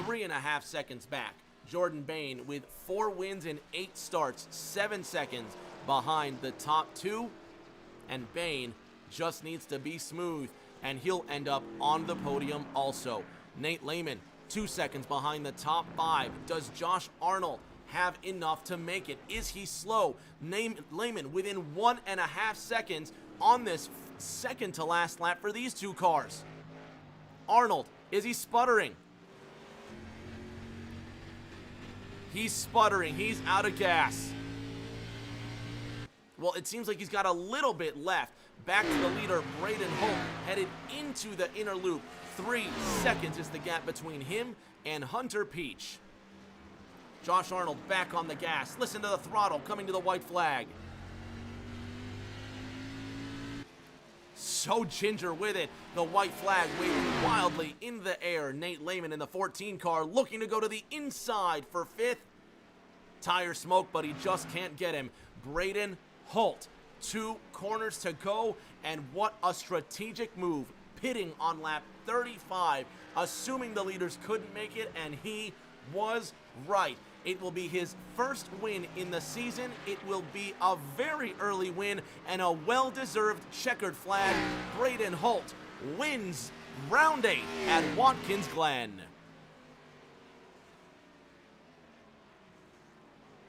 3.5 seconds back. Jordan Bain with 4 wins in 8 starts, 7 seconds behind the top 2. And Bain just needs to be smooth, and he'll end up on the podium also. Nate Lehman, 2 seconds behind the top 5. Does Josh Arnold have enough to make it? Is he slow? Lehman within 1.5 seconds on this second to last lap for these 2 cars. Arnold, is he sputtering? He's sputtering. He's out of gas. Well, it seems like he's got a little bit left. Back to the leader, Braden Holt, headed into the inner loop. 3 seconds is the gap between him and Hunter Peach. Josh Arnold back on the gas. Listen to the throttle coming to the white flag. So ginger with it. The white flag waving wildly in the air. Nate Lehman in the 14 car looking to go to the inside for 5th. Tire smoke, but he just can't get him. Braden Holt, 2 corners to go, and what a strategic move. Pitting on lap 35, assuming the leaders couldn't make it, and he was right. It will be his first win in the season. It will be a very early win and a well-deserved checkered flag. Braden Holt wins round 8 at Watkins Glen.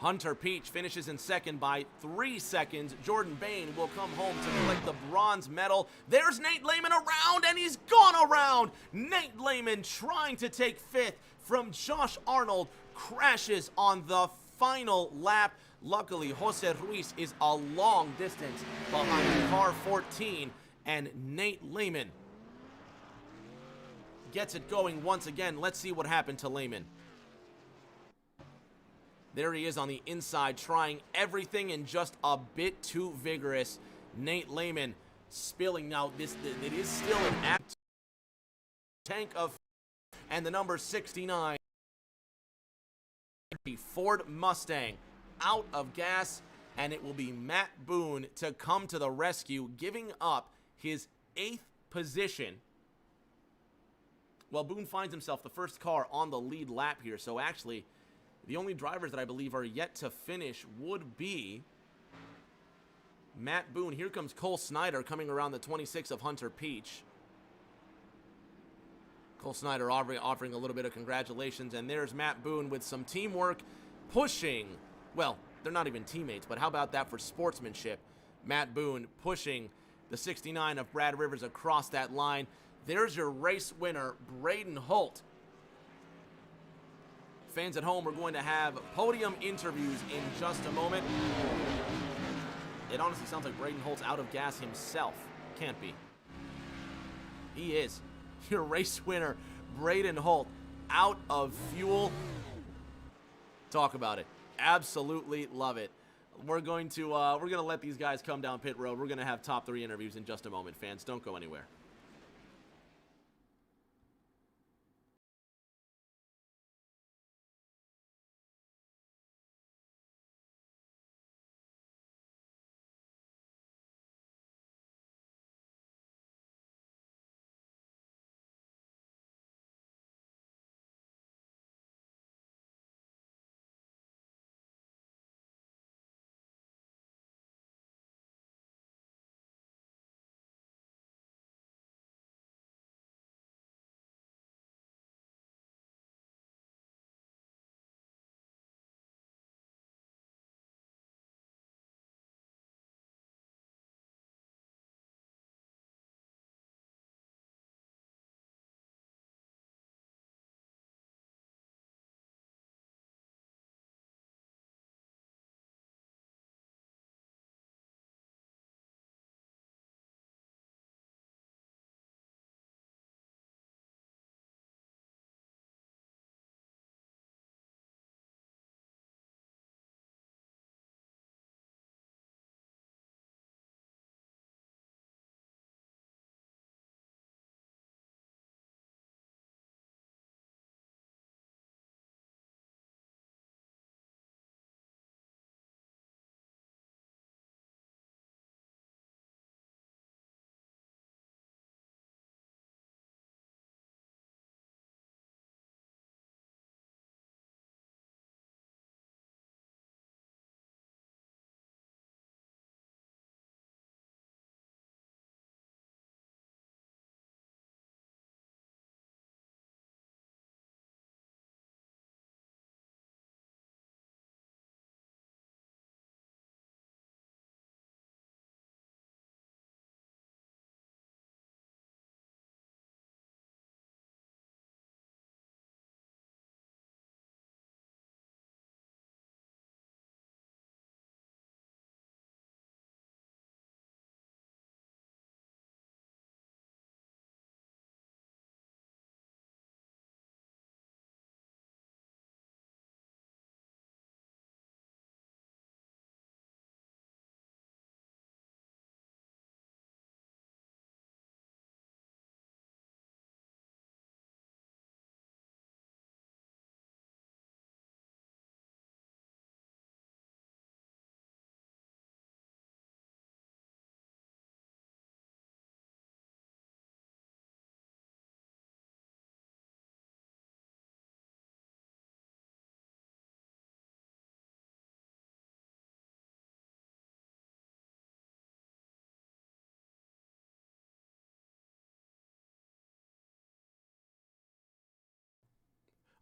Hunter Peach finishes in second by 3 seconds. Jordan Bain will come home to collect the bronze medal. There's Nate Lehman around, and he's gone around. Nate Lehman trying to take 5th from Josh Arnold, crashes on the final lap. Luckily, Jose Ruiz is a long distance behind car 14, and Nate Lehman gets it going once again. Let's see what happened to Lehman. There he is on the inside, trying everything and just a bit too vigorous. Nate Lehman spilling now. It is still an active tank of, and the number 69 Ford Mustang out of gas, and it will be Matt Boone to come to the rescue, giving up his 8th position Well, Boone finds himself the first car on the lead lap here, so actually, the only drivers that I believe are yet to finish would be Matt Boone. Here comes Cole Snyder coming around the 26 of Hunter Peach. Cole Snyder offering a little bit of congratulations, and there's Matt Boone with some teamwork pushing. Well, they're not even teammates, but how about that for sportsmanship? Matt Boone pushing the 69 of Brad Rivers across that line. There's your race winner, Braden Holt. Fans at home are going to have podium interviews in just a moment. It honestly sounds like Braden Holt's out of gas himself. Can't be. He is. Your race winner, Braden Holt, out of fuel. Talk about it. Absolutely love it. We're going to let these guys come down pit road. We're going to have top 3 interviews in just a moment, fans. Don't go anywhere.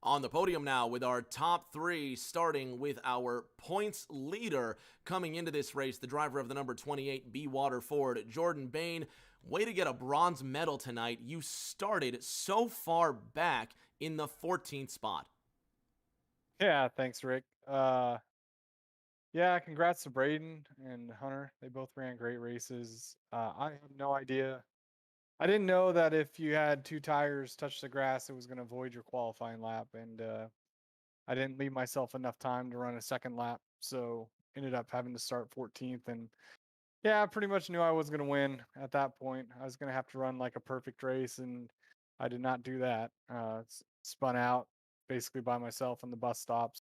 On the podium now with our top 3, starting with our points leader coming into this race, the driver of the number 28 B Water Ford, Jordan Bain. Way to get a bronze medal tonight. You started so far back in the 14th spot. Yeah, thanks, Rick. Yeah, congrats to Braden and Hunter. They both ran great races. I have no idea. I didn't know that if you had 2 tires touch the grass, it was going to void your qualifying lap, and I didn't leave myself enough time to run a second lap, so ended up having to start 14th. And yeah, I pretty much knew I was going to win at that point. I was going to have to run like a perfect race, and I did not do that. Spun out basically by myself in the bus stops.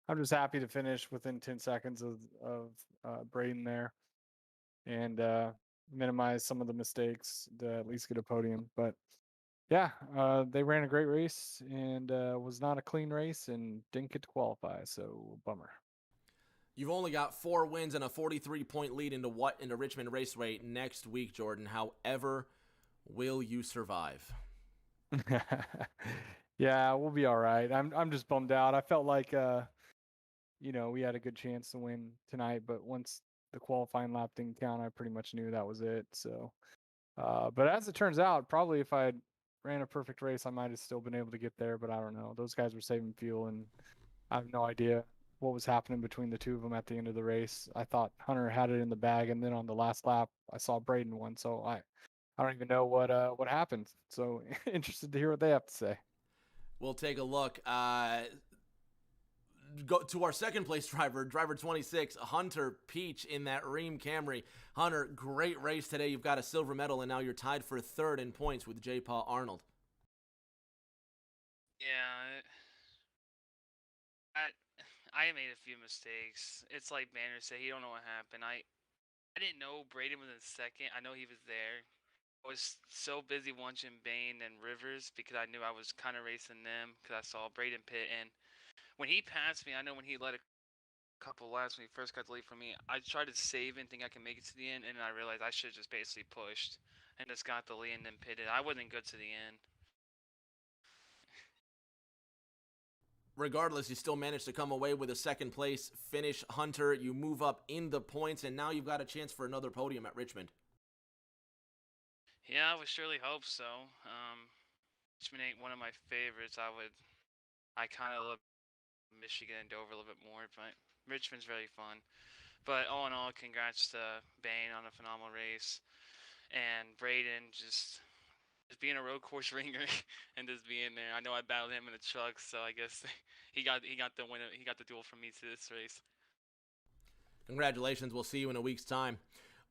I'm just happy to finish within 10 seconds of Braden there and minimize some of the mistakes to at least get a podium. But Yeah, they ran a great race and was not a clean race and didn't get to qualify. So bummer. You've only got 4 wins and a 43-point lead into Richmond Raceway next week, Jordan. However, will you survive? Yeah, we'll be all right. I'm just bummed out. I felt like we had a good chance to win tonight, but once the qualifying lap didn't count, I pretty much knew that was it. So, but as it turns out, probably if I had ran a perfect race, I might have still been able to get there. But I don't know. Those guys were saving fuel, and I have no idea what was happening between the two of them at the end of the race. I thought Hunter had it in the bag, and then on the last lap, I saw Braden won. So I don't even know what happened. So interested to hear what they have to say. We'll take a look. Go to our second place driver 26, Hunter Peach in that Ream Camry. Hunter, great race today. You've got a silver medal, and now you're tied for third in points with J. Paul Arnold. Yeah, I made a few mistakes. It's like Banner said, he don't know what happened. I didn't know Braden was in second. I know he was there. I was so busy watching Bane and Rivers because I knew I was kind of racing them because I saw Braden pit. And when he passed me, I know when he led a couple laps when he first got the lead from me, I tried to save and think I can make it to the end, and I realized I should have just basically pushed and just got the lead and then pitted. I wasn't good to the end. Regardless, you still managed to come away with a second place finish. Hunter, you move up in the points, and now you've got a chance for another podium at Richmond. Yeah, I would surely hope so. Richmond ain't one of my favorites. I kind of love Michigan and Dover a little bit more, but Richmond's very fun. But all in all, congrats to Bane on a phenomenal race, and Braden just being a road course ringer and just being there. I know I battled him in the truck, so I guess he got the win. He got the duel from me to this race. Congratulations. We'll see you in a week's time.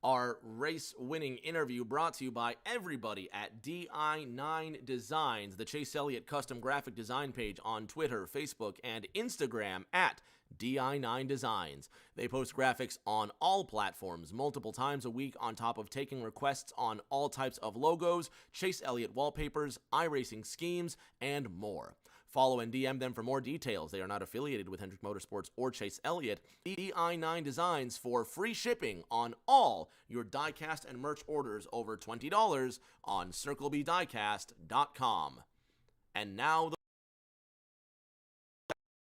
Our race-winning interview brought to you by everybody at di9 Designs, the Chase Elliott custom graphic design page on Twitter, Facebook, and Instagram at di9 Designs. They post graphics on all platforms multiple times a week on top of taking requests on all types of logos, Chase Elliott wallpapers, iRacing schemes, and more. Follow and DM them for more details. They are not affiliated with Hendrick Motorsports or Chase Elliott. di9 Designs for free shipping on all your diecast and merch orders over $20 on CircleBDiecast.com. And now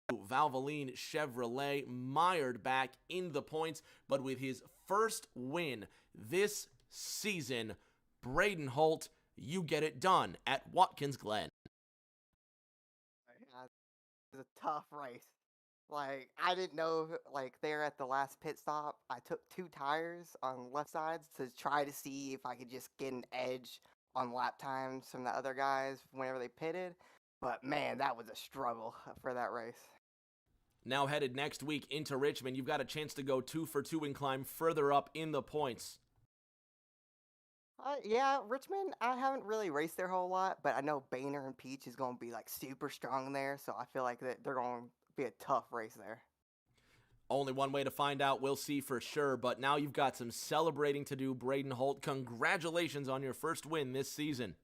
the Valvoline Chevrolet mired back in the points, but with his first win this season, Braden Holt, you get it done at Watkins Glen. It was a tough race. Like, I didn't know, like, there at the last pit stop, I took 2 tires on left sides to try to see if I could just get an edge on lap times from the other guys whenever they pitted. But man, that was a struggle for that race. Now headed next week into Richmond, you've got a chance to go 2 for 2 and climb further up in the points. Yeah, Richmond, I haven't really raced there a whole lot, but I know Boehner and Peach is going to be, like, super strong there, so I feel like they're going to be a tough race there. Only one way to find out, we'll see for sure, but now you've got some celebrating to do, Braden Holt. Congratulations on your first win this season.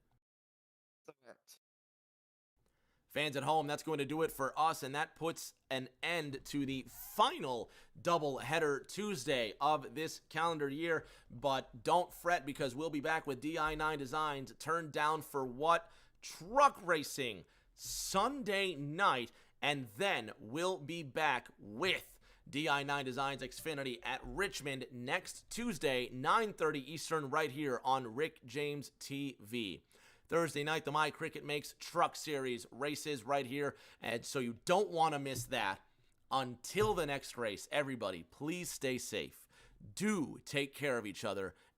Fans at home, that's going to do it for us, and that puts an end to the final doubleheader Tuesday of this calendar year. But don't fret, because we'll be back with di9 Designs, turned down for what? Truck racing Sunday night, and then we'll be back with di9 Designs Xfinity at Richmond next Tuesday, 9:30 Eastern, right here on Rick James TV. Thursday night, the My Cricket Makes Truck Series races right here, and so you don't want to miss that. Until the next race, everybody, please stay safe. Do take care of each other,